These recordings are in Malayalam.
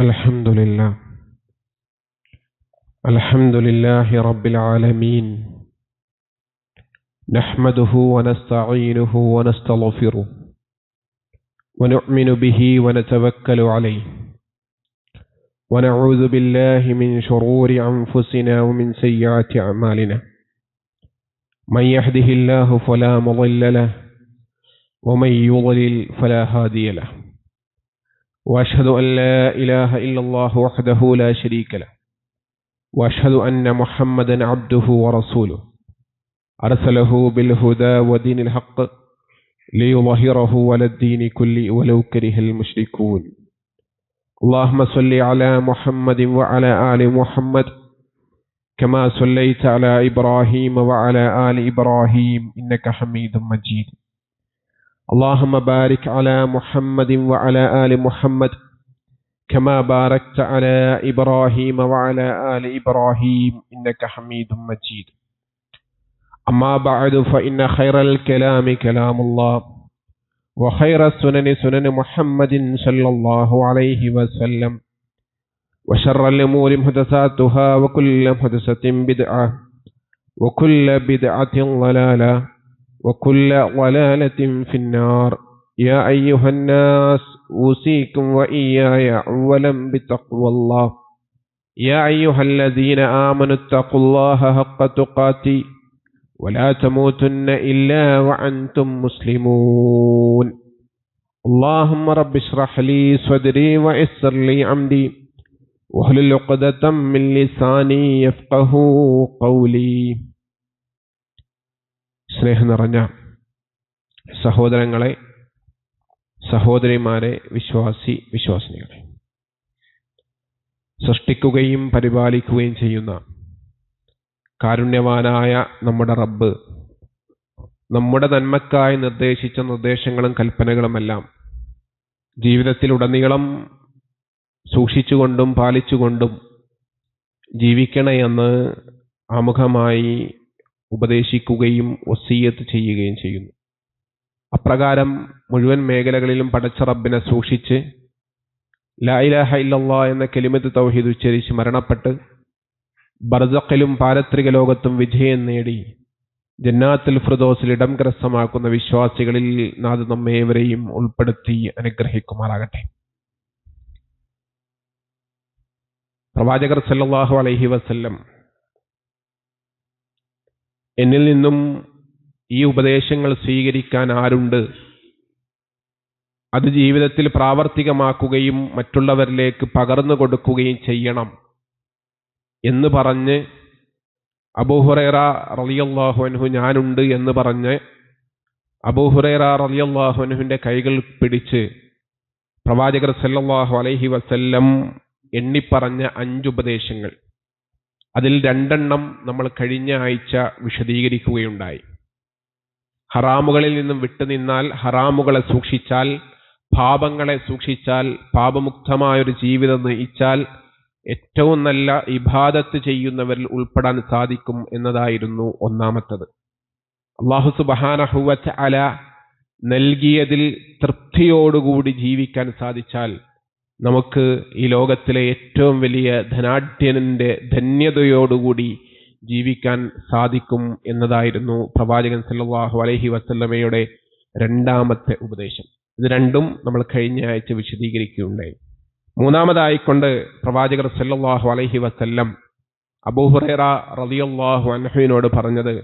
الحمد لله الحمد لله رب العالمين نحمده ونستعينه ونستغفره ونؤمن به ونتوكل عليه ونعوذ بالله من شرور أنفسنا ومن سيئات أعمالنا من يهده الله فلا مضل له ومن يضلل فلا هادي له وأشهد أن لا إله إلا الله وحده لا شريك له وأشهد أن محمدا عبده ورسوله أرسله بالهدى ودين الحق ليظهره على الدين كله ولو كره المشركون اللهم صل على محمد وعلى آل محمد كما صليت على إبراهيم وعلى آل إبراهيم إنك حميد مجيد اللهم بارك على محمد وعلى آل محمد كما باركت على إبراهيم وعلى آل إبراهيم إنك حميد مجيد أما بعد فإن خير الكلام كلام الله وخير السنن سنن محمد صلى الله عليه وسلم وشر الأمور محدثاتها وكل محدثة بدعة وكل بدعة ضلالة وكل ضلالة في النار يا أيها الناس أوصيكم وإياي أولا بتقوى الله يا أيها الذين آمنوا اتقوا الله حق تقاته ولا تموتن إلا وأنتم مسلمون اللهم رب اشرح لي صدري ويسر لي أمري واحلل عقدة من لساني يفقهوا قولي. സ്നേഹം നിറഞ്ഞ സഹോദരങ്ങളെ, സഹോദരിമാരെ, വിശ്വാസിനികളെ, സൃഷ്ടിക്കുകയും പരിപാലിക്കുകയും ചെയ്യുന്ന കാരുണ്യവാനായ നമ്മുടെ റബ്ബ് നമ്മുടെ നന്മക്കായി നിർദ്ദേശിച്ച നിർദ്ദേശങ്ങളും കൽപ്പനകളുമെല്ലാം ജീവിതത്തിലുടനീളം സൂക്ഷിച്ചുകൊണ്ടും പാലിച്ചുകൊണ്ടും ജീവിക്കണമെന്ന് ആമുഖമായി ഉപദേശിക്കുകയും വസിയ്യത്ത് ചെയ്യുകയും ചെയ്യുന്നു. അപ്രകാരം മുഴുവൻ മേഖലകളിലും പടച്ച റബ്ബിനെ സൂക്ഷിച്ച് ലാ ഇലാഹ ഇല്ലല്ലാഹ് എന്ന കലിമത്ത് തൗഹീദ് ഉച്ചരിച്ച് മരണപ്പെട്ട് ബർസഖിലും പാരത്രിക ലോകത്തും വിജയം നേടി ജന്നാത്തുൽ ഫിർദൗസിൽ ഇടം കരസ്ഥമാക്കുന്ന വിശ്വാസികളിൽ നാഥ് നമ്മേവരെയും ഉൾപ്പെടുത്തി അനുഗ്രഹിക്കുമാറാകട്ടെ. പ്രവാചകർ സല്ലല്ലാഹു അലൈഹി വസല്ലം എന്നിൽ നിന്നും ഈ ഉപദേശങ്ങൾ സ്വീകരിക്കാൻ ആരുണ്ട്, അത് ജീവിതത്തിൽ പ്രാവർത്തികമാക്കുകയും മറ്റുള്ളവരിലേക്ക് പകർന്നു കൊടുക്കുകയും ചെയ്യണം എന്ന് പറഞ്ഞ് അബൂ ഹുറൈറ റളിയല്ലാഹു അൻഹു ഞാനുണ്ട് എന്ന് പറഞ്ഞ് അബൂ ഹുറൈറ റളിയല്ലാഹു അൻഹുവിന്റെ കൈകൾ പിടിച്ച് പ്രവാചകർ സല്ലല്ലാഹു അലൈഹി വസല്ലം എണ്ണിപ്പറഞ്ഞ 5 ഉപദേശങ്ങൾ, അതിൽ 2 നമ്മൾ കഴിഞ്ഞ ആഴ്ച വിശദീകരിക്കുകയുണ്ടായി. ഹറാമുകളിൽ നിന്നും വിട്ടുനിന്നാൽ, ഹറാമുകളെ സൂക്ഷിച്ചാൽ, പാപങ്ങളെ സൂക്ഷിച്ചാൽ, പാപമുക്തമായൊരു ജീവിതം നയിച്ചാൽ ഏറ്റവും നല്ല ഇബാദത്ത് ചെയ്യുന്നവരിൽ ഉൾപ്പെടാൻ സാധിക്കും എന്നതായിരുന്നു ഒന്നാമത്തത്. അല്ലാഹു സുബ്ഹാനഹു വ തആല നൽകിയതിൽ തൃപ്തിയോടുകൂടി ജീവിക്കാൻ സാധിച്ചാൽ നമുക്ക് ഈ ലോകത്തിലെ ഏറ്റവും വലിയ ധനാഢ്യന്റെ ധന്യതയോടുകൂടി ജീവിക്കാൻ സാധിക്കും എന്നതായിരുന്നു പ്രവാചകൻ സല്ലല്ലാഹു അലൈഹി വസല്ലമയുടെ 2ാമത്തെ ഉപദേശം. ഇത് 2ഉം നമ്മൾ കഴിഞ്ഞ ആഴ്ച വിശദീകരിക്കുകയുണ്ടായി. 3ാമതായിക്കൊണ്ട് പ്രവാചകർ സല്ലല്ലാഹു അലൈഹി വസല്ലം അബൂ ഹുറൈറ റളിയല്ലാഹു അൻഹുവിനോട് പറഞ്ഞത്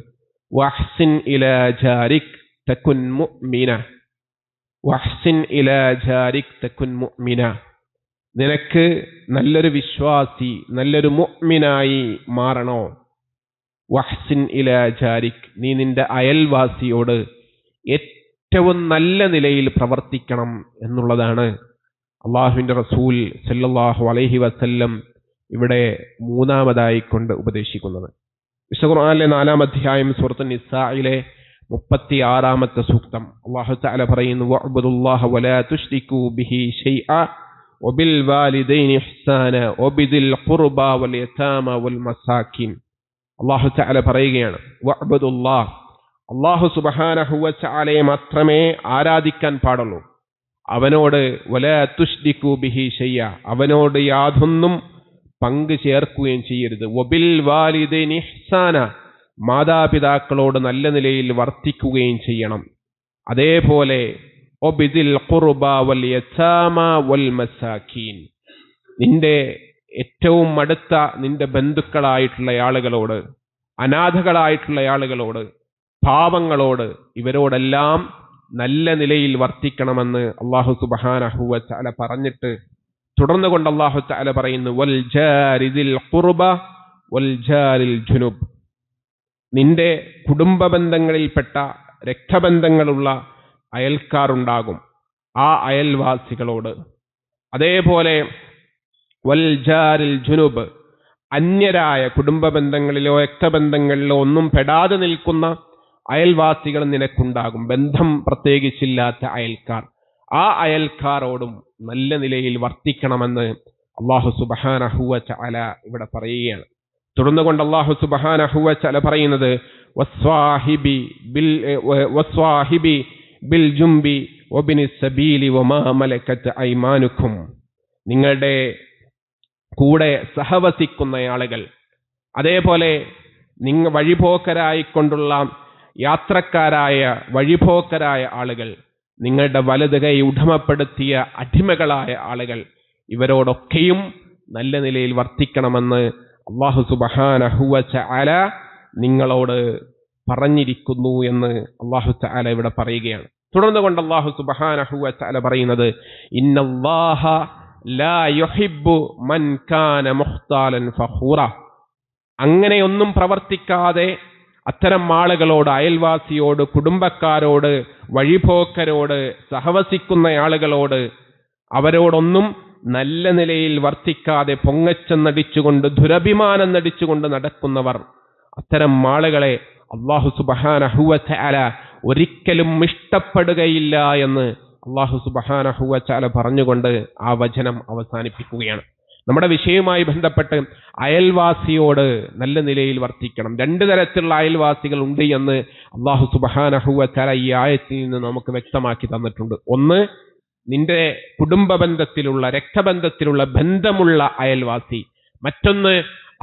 വഹ്സിൻ ഇലാ ജാരിക് തകുൻ മുഅ്മിന, വഹ്സിൻ ഇലാ ജാരിക് തകുൻ മുഅ്മിന, നിനക്ക് നല്ലൊരു വിശ്വാസി, നല്ലൊരു മുഅ്മിനായി മാറണോ, വഹ്സിൻ ഇലാ ജാരിക്, നീ നിന്റെ അയൽവാസിയോട് ഏറ്റവും നല്ല നിലയിൽ പ്രവർത്തിക്കണം എന്നുള്ളതാണ് അള്ളാഹുവിന്റെ റസൂൽ സല്ലല്ലാഹു അലൈഹി വസല്ലം ഇവിടെ 3ാമതായിക്കൊണ്ട് ഉപദേശിക്കുന്നത്. വിശുദ്ധ ഖുർആനിലെ 4ാം അധ്യായം സൂറത്ത് നിസായിലെ 36ാമത്തെ സൂക്തം അല്ലാഹു തആല പറയുന്നു വഅബ്ദുല്ലാഹ വലാ തുശ്രികൂ ബിഹി ശൈഅ വബിൽ വാലിദൈനി ഇഹ്സാന വബിദിൽ ഖുർബാ വൽ യതാമ വൽ മസാകിൻ. അല്ലാഹു തആല പറയുകയാണ് വഅബ്ദുല്ലാഹ്, അല്ലാഹു സുബ്ഹാനഹു വ തആലയെ മാത്രമേ ആരാധിക്കാൻ പാടുള്ളൂ, അവനോട് വലാ തുശ്രികൂ ബിഹി ഷൈഅ, അവനോട് യാതൊന്നും പങ്കു ചേർക്കുകയും ചെയ്യരുത്. വബിൽ വാലിദൈനി ഇഹ്സാന, മാതാപിതാക്കളോട് നല്ല നിലയിൽ വർത്തിക്കുകയും ചെയ്യണം. അതേപോലെ ഒബിദിൽ ഖുർബ വൽ യതാമ വൽ മസാകീൻ, നിന്റെ ഏറ്റവും അടുത്ത നിന്റെ ബന്ധുക്കളായിട്ടുള്ള ആളുകളോട്, അനാഥകളായിട്ടുള്ള ആളുകളോട്, പാവങ്ങളോട്, ഇവരോടെല്ലാം നല്ല നിലയിൽ വർത്തിക്കണമെന്ന് അല്ലാഹു സുബ്ഹാനഹു വ തആല പറഞ്ഞിട്ട് തുടർന്ന് കൊണ്ട് അല്ലാഹു തആല പറയുന്നു വൽ ജാരിദിൽ ഖുർബ വൽ ജാരിൽ ജുനുബ്, നിന്റെ കുടുംബ ബന്ധങ്ങളിൽപ്പെട്ട രക്തബന്ധങ്ങളുള്ള അയൽക്കാരുണ്ടാകും, ആ അയൽവാസികളോട്. അതേപോലെ വൽ ജാരിൽ ജുനുബ്, അന്യരായ കുടുംബ ബന്ധങ്ങളിലോ രക്തബന്ധങ്ങളിലോ ഒന്നും പെടാതെ നിൽക്കുന്ന അയൽവാസികൾ നിനക്കുണ്ടാകും, ബന്ധം പ്രത്യേകിച്ചില്ലാത്ത അയൽക്കാർ. ആ അയൽക്കാരോടും നല്ല നിലയിൽ വർത്തിക്കണമെന്ന് അല്ലാഹു സുബ്ഹാനഹു വ തആല ഇവിടെ പറയുകയാണ്. തുടർന്ന് കൊണ്ട് അല്ലാഹു സുബ്ഹാനഹു വ തആല പറയുന്നത് വസ്വാഹിബി ബിൽ ജുംബി വബിനിസ് സബീലി വമാ മലകത് ഐമാനുക്കും, നിങ്ങളുടെ കൂടെ സഹവസിക്കുന്ന ആളുകൾ, അതേപോലെ നിങ്ങൾ വഴിപോക്കരായിക്കൊണ്ടുള്ള യാത്രക്കാരായ വഴിപോക്കരായ ആളുകൾ, നിങ്ങളുടെ വലത് കൈ ഉടമപ്പെടുത്തിയ അടിമകളായ ആളുകൾ, ഇവരോടൊക്കെയും നല്ല നിലയിൽ വർത്തിക്കണമെന്ന് അല്ലാഹു സുബ്ഹാനഹു വ തആല നിങ്ങളോട് പറഞ്ഞിരിക്കുന്നു എന്ന് അല്ലാഹു തആല ഇവിടെ പറയുകയാണ്. തുടർന്ന് കൊണ്ട് അല്ലാഹു സുബ്ഹാനഹു വ തആല പറയുന്നത് ഇന്നല്ലാഹ ലാ യുഹിബ്ബു മൻ കാന മുഖ്താലൻ ഫഖൂറ, അങ്ങനെയൊന്നും പ്രവർത്തിക്കാതെ അത്തരം ആളുകളോട്, അയൽവാസിയോട്, കുടുംബക്കാരോട്, വഴിപോക്കരോട്, സഹവസിക്കുന്ന ആളുകളോട്, അവരോടൊന്നും നല്ല നിലയിൽ വർത്തിക്കാതെ പൊങ്ങച്ചം നടിച്ചുകൊണ്ട്, ദുരഭിമാനം നടിച്ചുകൊണ്ട് നടക്കുന്നവർ, അത്തരം ആളുകളെ അല്ലാഹു സുബ്ഹാനഹു വ തആല ഒരിക്കലും ഇഷ്ടപ്പെടുകയില്ല എന്ന് അല്ലാഹു സുബ്ഹാനഹു വ തആല പറഞ്ഞുകൊണ്ട് ആ വചനം അവസാനിപ്പിക്കുകയാണ്. നമ്മുടെ വിഷയവുമായി ബന്ധപ്പെട്ട് അയൽവാസിയോട് നല്ല നിലയിൽ വർത്തിക്കണം. രണ്ട് തരത്തിലുള്ള അയൽവാസികൾ ഉണ്ട് എന്ന് അല്ലാഹു സുബ്ഹാനഹു വ തആല ഈ ആയത്തിൽ നിന്ന് നമുക്ക് വ്യക്തമാക്കി തന്നിട്ടുണ്ട്. ഒന്ന്, നിന്റെ കുടുംബ ബന്ധത്തിലുള്ള, രക്തബന്ധത്തിലുള്ള ബന്ധമുള്ള അയൽവാസി. മറ്റൊന്ന്,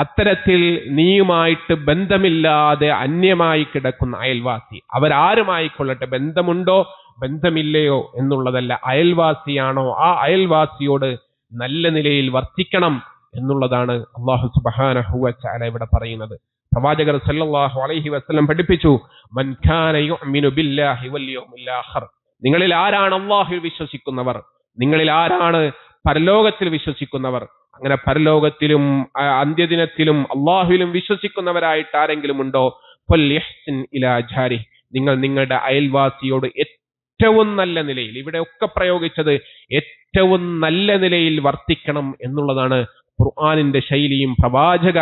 അത്തരത്തിൽ നീയുമായിട്ട് ബന്ധമില്ലാതെ അന്യമായി കിടക്കുന്ന അയൽവാസി. അവരാരുമായിക്കൊള്ളട്ടെ, ബന്ധമുണ്ടോ ബന്ധമില്ലയോ എന്നുള്ളതല്ല, അയൽവാസിയാണോ ആ അയൽവാസിയോട് നല്ല നിലയിൽ വർത്തിക്കണം എന്നുള്ളതാണ് അല്ലാഹു സുബ്ഹാനഹു വ തആല ഇവിടെ പറയുന്നത്. പ്രവാചകർ സല്ലല്ലാഹു അലൈഹി വസല്ലം പഠിപ്പിച്ചു, മൻ കാന യുഅ്മിനു ബില്ലാഹി വൽ യൗമിൽ ആഖിർ, നിങ്ങളിൽ ആരാണ് അല്ലാഹുവിൽ വിശ്വസിക്കുന്നവർ, നിങ്ങളിൽ ആരാണ് പരലോകത്തിൽ വിശ്വസിക്കുന്നവർ, അങ്ങനെ പരലോകത്തിലും അന്ത്യദിനത്തിലും അല്ലാഹുവിലും വിശ്വസിക്കുന്നവരായിട്ട് ആരെങ്കിലും ഉണ്ടോ, ഫൽയഹ്സിൻ ഇലാ ജാരി, നിങ്ങൾ നിങ്ങളുടെ അയൽവാസിയോട് ഏറ്റവും നല്ല നിലയിൽ, ഇവിടെയൊക്കെ പ്രയോഗിച്ചത് ഏറ്റവും നല്ല നിലയിൽ വർത്തിക്കണം എന്നുള്ളതാണ്. ഖുർആനിന്റെ ശൈലിയും പ്രവാചക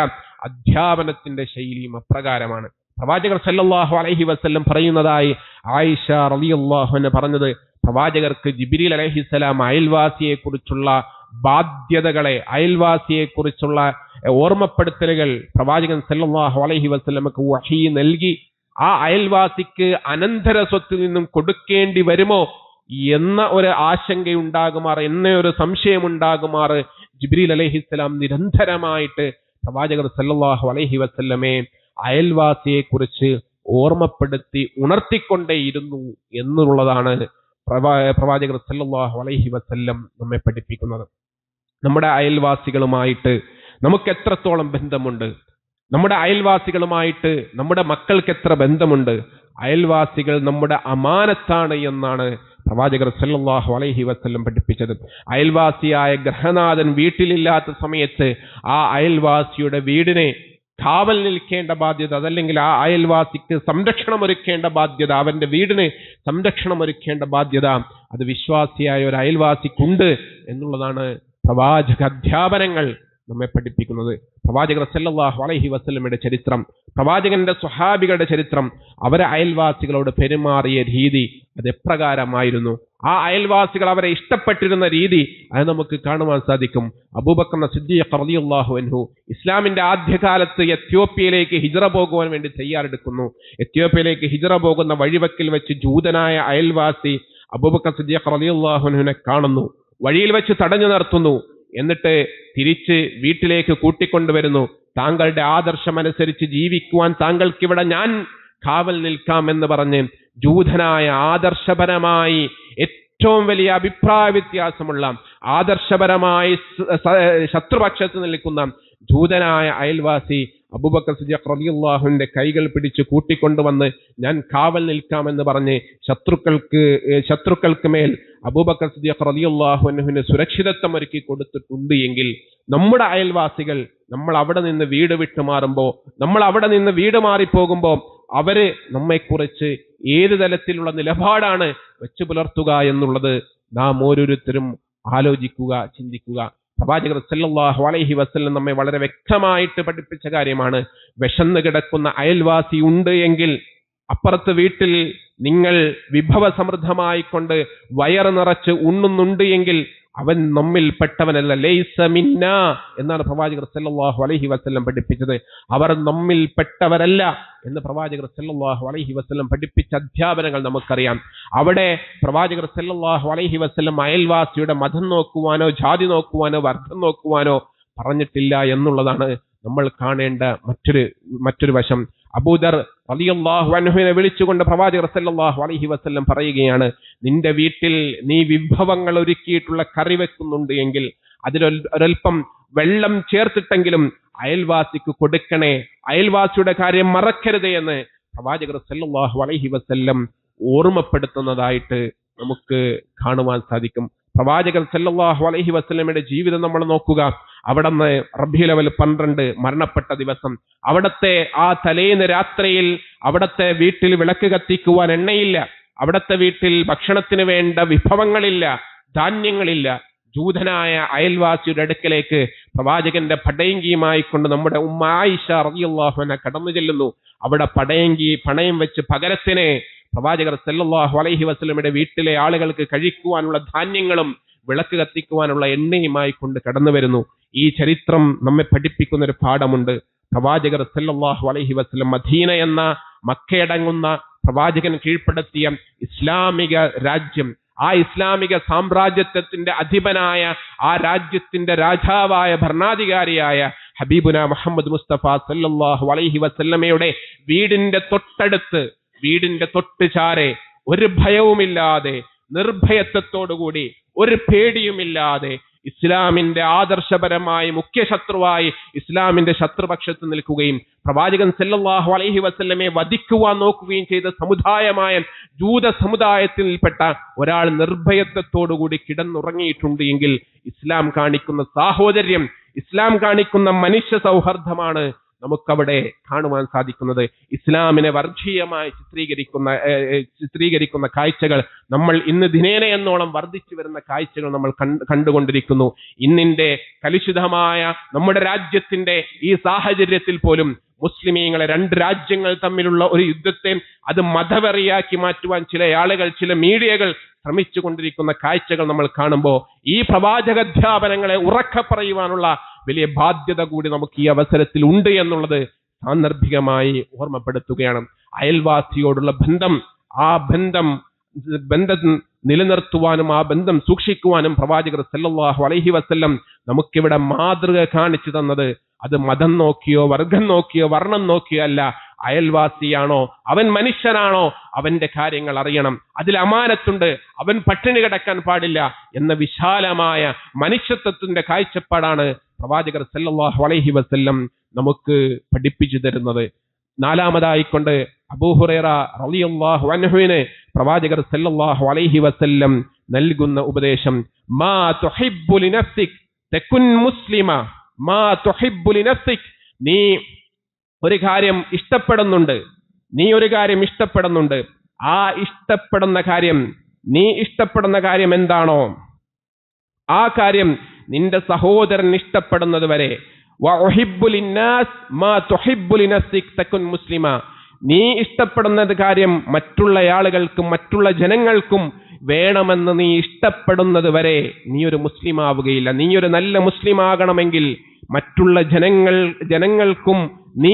അധ്യാപനത്തിന്റെ ശൈലിയും അപ്രകാരമാണ്. പ്രവാചകർ സല്ലല്ലാഹു അലൈഹി വസല്ലം പറയുന്നതായി ആയിഷ റളിയല്ലാഹു അൻഹ പറഞ്ഞത്, പ്രവാചകർക്ക് ജിബ്രീൽ അലൈഹിസ്സലാം അയൽവാസിയെ കുറിച്ചുള്ള ബാധ്യതകളെ, അയൽവാസിയെ കുറിച്ചുള്ള ഓർമ്മപ്പെടുത്തലുകൾ പ്രവാചകൻ സല്ലല്ലാഹു അലൈഹി വസല്ലമക്ക് വഹീ നൽകി, ആ അയൽവാസിക്ക് അനന്തര സ്വത്തിൽ നിന്നും കൊടുക്കേണ്ടി വരുമോ എന്ന ഒരു ആശങ്കയുണ്ടാകുമാർ, എന്ന ഒരു സംശയമുണ്ടാകുമാർ ജിബ്രീൽ അലൈഹിസ്സലാം നിരന്തരമായിട്ട് പ്രവാചകർ സല്ലല്ലാഹു അലൈഹി വസല്ലമയെ അയൽവാസിയെ കുറിച്ച് ഓർമ്മപ്പെടുത്തി ഉണർത്തിക്കൊണ്ടേയിരുന്നു എന്നുള്ളതാണ് പ്രവാചകർ സല്ലല്ലാഹു അലൈഹി വസല്ലം നമ്മെ പഠിപ്പിക്കുന്നത്. നമ്മുടെ അയൽവാസികളുമായിട്ട് നമുക്ക് എത്രത്തോളം ബന്ധമുണ്ട്, നമ്മുടെ അയൽവാസികളുമായിട്ട് നമ്മുടെ മക്കൾക്ക് എത്ര ബന്ധമുണ്ട്, അയൽവാസികൾ നമ്മുടെ അമാനത്താണ് എന്നാണ് പ്രവാചകർ സല്ലല്ലാഹു അലൈഹി വസല്ലം പഠിപ്പിച്ചത്. അയൽവാസിയായ ഗൃഹനാഥൻ വീട്ടിലില്ലാത്ത സമയത്ത് ആ അയൽവാസിയുടെ വീടിനെ കാവൽ നിൽക്കേണ്ട ബാധ്യത, അതല്ലെങ്കിൽ ആ അയൽവാസിക്ക് സംരക്ഷണം ഒരുക്കേണ്ട ബാധ്യത, അവന്റെ വീടിന് സംരക്ഷണം ഒരുക്കേണ്ട ബാധ്യത അത് വിശ്വാസിയായ ഒരു അയൽവാസിക്കുണ്ട് എന്നുള്ളതാണ് പ്രവാചക അധ്യാപനങ്ങൾ നമ്മെ പഠിപ്പിക്കുന്നത്. പ്രവാചകർ സല്ലല്ലാഹു അലൈഹി വസല്ലമയുടെ ചരിത്രം, പ്രവാചകന്റെ സ്വഹാബികളുടെ ചരിത്രം, അവരെ അയൽവാസികളോട് പെരുമാറിയ രീതി അത് എപ്രകാരമായിരുന്നു, ആ അയൽവാസികൾ അവരെ ഇഷ്ടപ്പെട്ടിരുന്ന രീതി അത് നമുക്ക് കാണുവാൻ സാധിക്കും. അബൂബക്കർ സിദ്ദീഖ് റളിയല്ലാഹു അൻഹു ഇസ്ലാമിന്റെ ആദ്യകാലത്ത് എത്യോപ്യയിലേക്ക് ഹിജ്റ പോകുവാൻ വേണ്ടി തയ്യാറെടുക്കുന്നു. എത്യോപ്യയിലേക്ക് ഹിജ്റ പോകുന്ന വഴിവക്കിൽ വെച്ച് ജൂതനായ അയൽവാസി അബൂബക്കർ സിദ്ദീഖ് റളിയല്ലാഹു അൻഹുവിനെ കാണുന്നു, വഴിയിൽ വെച്ച് തടഞ്ഞു നിർത്തുന്നു. എന്നിട്ട് തിരിച്ച് വീട്ടിലേക്ക് കൂട്ടിക്കൊണ്ടുവരുന്നു. താങ്കളുടെ ആദർശമനുസരിച്ച് ജീവിക്കുവാൻ താങ്കൾക്കിവിടെ ഞാൻ കാവൽ നിൽക്കാം എന്ന് പറഞ്ഞ് ജൂതനായ ആദർശപരമായി ഏറ്റവും വലിയ അഭിപ്രായ വ്യത്യാസമുള്ള ആദർശപരമായി ശത്രുപക്ഷത്ത് നിൽക്കുന്ന ജൂതനായ അയൽവാസി അബൂബക്കർ സിദ്ദീഖ് റളിയല്ലാഹുവിന്റെ കൈകൾ പിടിച്ച് കൂട്ടിക്കൊണ്ടുവന്ന് ഞാൻ കാവൽ നിൽക്കാമെന്ന് പറഞ്ഞ് ശത്രുക്കൾക്ക് മേൽ അബൂബക്കർ സിദ്ദീഖ് റളിയല്ലാഹു അൻഹുവിന് സുരക്ഷിതത്വം ഒരുക്കി കൊടുത്തിട്ടുണ്ട് എങ്കിൽ നമ്മുടെ അയൽവാസികൾ നമ്മൾ അവിടെ നിന്ന് വീട് വിട്ടു മാറുമ്പോൾ, നമ്മൾ അവിടെ നിന്ന് വീട് മാറിപ്പോകുമ്പോൾ അവര് നമ്മെക്കുറിച്ച് ഏത് തരത്തിലുള്ള നിലപാടാണ് വെച്ചു പുലർത്തുക എന്നുള്ളത് നാം ഓരോരുത്തരും ആലോചിക്കുക, ചിന്തിക്കുക. പ്രവാചകർ സല്ലല്ലാഹു അലൈഹി വസല്ലം നമ്മെ വളരെ വ്യക്തമായിട്ട് പഠിപ്പിച്ച കാര്യമാണ്. വിശന്ന് കിടക്കുന്ന അയൽവാസി ഉണ്ട് എങ്കിൽ, അപ്പുറത്ത് വീട്ടിൽ നിങ്ങൾ വിഭവസമൃദ്ധമായിക്കൊണ്ട് വയറ് നിറച്ച് ഉണ്ണുന്നുണ്ട് എങ്കിൽ അവൻ നമ്മിൽ പെട്ടവനല്ല. ലൈസ മിന്ന എന്നാണ് പ്രവാചകർ സല്ലല്ലാഹു അലൈഹി വസല്ലം പഠിപ്പിച്ചത്. അവർ നമ്മിൽ പെട്ടവരല്ല എന്ന് പ്രവാചകർ സല്ലല്ലാഹു അലൈഹി വസല്ലം പഠിപ്പിച്ച അധ്യാപനങ്ങൾ നമുക്കറിയാം. അവിടെ പ്രവാചകർ സല്ലല്ലാഹു അലൈഹി വസല്ലം അയൽവാസിയുടെ മതം നോക്കുവാനോ ജാതി നോക്കുവാനോ വർഗം നോക്കുവാനോ പറഞ്ഞിട്ടില്ല എന്നുള്ളതാണ് നമ്മൾ കാണേണ്ട മറ്റൊരു വശം. അബൂദർ റളിയല്ലാഹു അൻഹുവിനെ വിളിച്ചുകൊണ്ട് പ്രവാചകർ സല്ലല്ലാഹു അലൈഹി വസല്ലം പറയുകയാണ്, നിന്റെ വീട്ടിൽ നീ വിഭവങ്ങൾ ഒരുക്കിയിട്ടുള്ള കറി വെക്കുന്നുണ്ട് എങ്കിൽ അതിലൊരൽപ്പം വെള്ളം ചേർത്തിട്ടെങ്കിലും അയൽവാസിക്ക് കൊടുക്കണേ, അയൽവാസിയുടെ കാര്യം മറക്കരുത് എന്ന് പ്രവാചകർ സല്ലല്ലാഹു അലൈഹി വസല്ലം ഓർമ്മപ്പെടുത്തുന്നതായിട്ട് നമുക്ക് കാണുവാൻ സാധിക്കും. പ്രവാചകർ സല്ലല്ലാഹു അലൈഹി വസല്ലമയുടെ ജീവിതം നമ്മൾ നോക്കുക. അവിടുന്ന് റബീഉൽ അവ്വൽ 12 മരണപ്പെട്ട ദിവസം, അവിടത്തെ ആ തലേന്ന് രാത്രിയിൽ അവിടത്തെ വീട്ടിൽ വിളക്ക് കത്തിക്കുവാൻ എണ്ണയില്ല, അവിടത്തെ വീട്ടിൽ ഭക്ഷണത്തിന് വേണ്ട വിഭവങ്ങളില്ല, ധാന്യങ്ങളില്ല. ജൂതനായ അയൽവാസിയുടെ അടുക്കലേക്ക് പ്രവാചകന്റെ പടയങ്കിയുമായി കൊണ്ട് നമ്മുടെ ഉമ്മ ആയിഷ റളിയല്ലാഹു അൻഹ കടന്നു ചെല്ലുന്നു. അവിടെ പടയങ്കി പണയം വെച്ച് പകരത്തിന് പ്രവാചകർ സല്ലല്ലാഹു അലൈഹി വസല്ലമയുടെ വീട്ടിലെ ആളുകൾക്ക് കഴിക്കുവാനുള്ള ധാന്യങ്ങളും വിളക്ക് കത്തിക്കുവാനുള്ള എണ്ണയുമായി കൊണ്ട് കടന്നു വരുന്നു. ഈ ചരിത്രം നമ്മെ പഠിപ്പിക്കുന്ന ഒരു പാഠമുണ്ട്. പ്രവാചകർ സല്ലല്ലാഹു അലൈഹി വസല്ലം മദീന എന്ന മക്കയടങ്ങുന്ന പ്രവാചകൻ കീഴ്പ്പെടുത്തിയ ഇസ്ലാമിക രാജ്യം, ആ ഇസ്ലാമിക സാമ്രാജ്യത്വത്തിന്റെ അധിപനായ ആ രാജ്യത്തിന്റെ രാജാവായ ഭരണാധികാരിയായ ഹബീബുന മുഹമ്മദ് മുസ്തഫ സല്ലല്ലാഹു അലൈഹി വസല്ലമയുടെ വീടിന്റെ തൊട്ടടുത്ത്, വീടിന്റെ തൊട്ടുചാരെ ഒരു ഭയവുമില്ലാതെ നിർഭയത്വത്തോടുകൂടി ഒരു പേടിയുമില്ലാതെ ഇസ്ലാമിന്റെ ആദർശപരമായി മുഖ്യ ശത്രുവായി ഇസ്ലാമിന്റെ ശത്രുപക്ഷത്ത് നിൽക്കുകയും പ്രവാചകൻ സല്ലല്ലാഹു അലൈഹി വസല്ലമയെ വധിക്കുവാൻ നോക്കുകയും ചെയ്ത സമുദായമായ ജൂത സമുദായത്തിൽപ്പെട്ട ഒരാൾ നിർഭയത്വത്തോടുകൂടി കിടന്നുറങ്ങിയിട്ടുണ്ട് എങ്കിൽ ഇസ്ലാം കാണിക്കുന്ന സാഹോദര്യം, ഇസ്ലാം കാണിക്കുന്ന മനുഷ്യ സൗഹാർദ്ദമാണ് നമുക്കവിടെ കാണുവാൻ സാധിക്കുന്നത്. ഇസ്ലാമിനെ വർഗീയമായി ചിത്രീകരിക്കുന്ന കാഴ്ചകൾ നമ്മൾ ഇന്ന് ദിനേന എന്നോളം വർദ്ധിച്ചു വരുന്ന കാഴ്ചകൾ നമ്മൾ കണ്ടുകൊണ്ടിരിക്കുന്നു. ഇന്നിന്റെ കലുഷിതമായ നമ്മുടെ രാജ്യത്തിന്റെ ഈ സാഹചര്യത്തിൽ പോലും മുസ്ലിമീങ്ങളെ, രണ്ട് രാജ്യങ്ങൾ തമ്മിലുള്ള ഒരു യുദ്ധത്തെ അത് മതവെറിയാക്കി മാറ്റുവാൻ ചില ആളുകൾ, ചില മീഡിയകൾ ശ്രമിച്ചു കൊണ്ടിരിക്കുന്ന കാഴ്ചകൾ നമ്മൾ കാണുമ്പോൾ ഈ പ്രവാചകാധ്യാപനങ്ങളെ ഉറക്കെ പറയുവാനുള്ള വലിയ ബാധ്യത കൂടി നമുക്ക് ഈ അവസരത്തിൽ ഉണ്ട് എന്നുള്ളത് സാന്ദർഭികമായി ഓർമ്മപ്പെടുത്തുകയാണ്. അയൽവാസിയോടുള്ള ബന്ധം, ആ ബന്ധം നിലനിർത്തുവാനും ആ ബന്ധം സൂക്ഷിക്കുവാനും പ്രവാചകർ സല്ലല്ലാഹു അലൈഹി വസല്ലം നമുക്കിവിടെ മാതൃക കാണിച്ചു തന്നത് അത് മതം നോക്കിയോ വർഗം നോക്കിയോ വർണ്ണം നോക്കിയോ അല്ല. അയൽവാസിയാണോ, അവൻ മനുഷ്യനാണോ, അവന്റെ കാര്യങ്ങൾ അറിയണം, അതിൽ അമാനത്തുണ്ട്, അവൻ പട്ടിണി കിടക്കാൻ പാടില്ല എന്ന വിശാലമായ മനുഷ്യത്വത്തിന്റെ കാഴ്ചപ്പാടാണ് പ്രവാചകർ സല്ലല്ലാഹു അലൈഹി വസല്ലം നമുക്ക് പഠിപ്പിച്ചു തരുന്നത്. നാലാമതായിക്കൊണ്ട് അബൂ ഹുറൈറ റളിയല്ലാഹു അൻഹുവിന് പ്രവാചകർ സല്ലല്ലാഹു അലൈഹി വസല്ലം നൽകുന്ന ഉപദേശം, മാ തുഹിബ്ബു ലിനഫ്സിക് തകുൻ മുസ്ലിമ, മാ തുഹിബ്ബു ലിനഫ്സിക്, നീ ഒരു കാര്യം ഇഷ്ടപ്പെടുന്നുണ്ട്, ആ ഇഷ്ടപ്പെടുന്ന കാര്യം എന്താണോ ആ കാര്യം നിന്റെ സഹോദരൻ ഇഷ്ടപ്പെടുന്നത് വരെ, വഉഹിബ്ബു ലിന്നാസ് മാ തുഹിബ്ബു ലിനഫ്സിക് തകുൻ മുസ്ലിമ, നീ ഇഷ്ടപ്പെടുന്നത് കാര്യം മറ്റുള്ള ആളുകൾക്കും മറ്റുള്ള ജനങ്ങൾക്കും വേണമെന്ന് നീ ഇഷ്ടപ്പെടുന്നത് വരെ നീ ഒരു മുസ്ലിം ആവുകയില്ല. നീ ഒരു നല്ല മുസ്ലിം ആകണമെങ്കിൽ മറ്റുള്ള ജനങ്ങൾക്കും നീ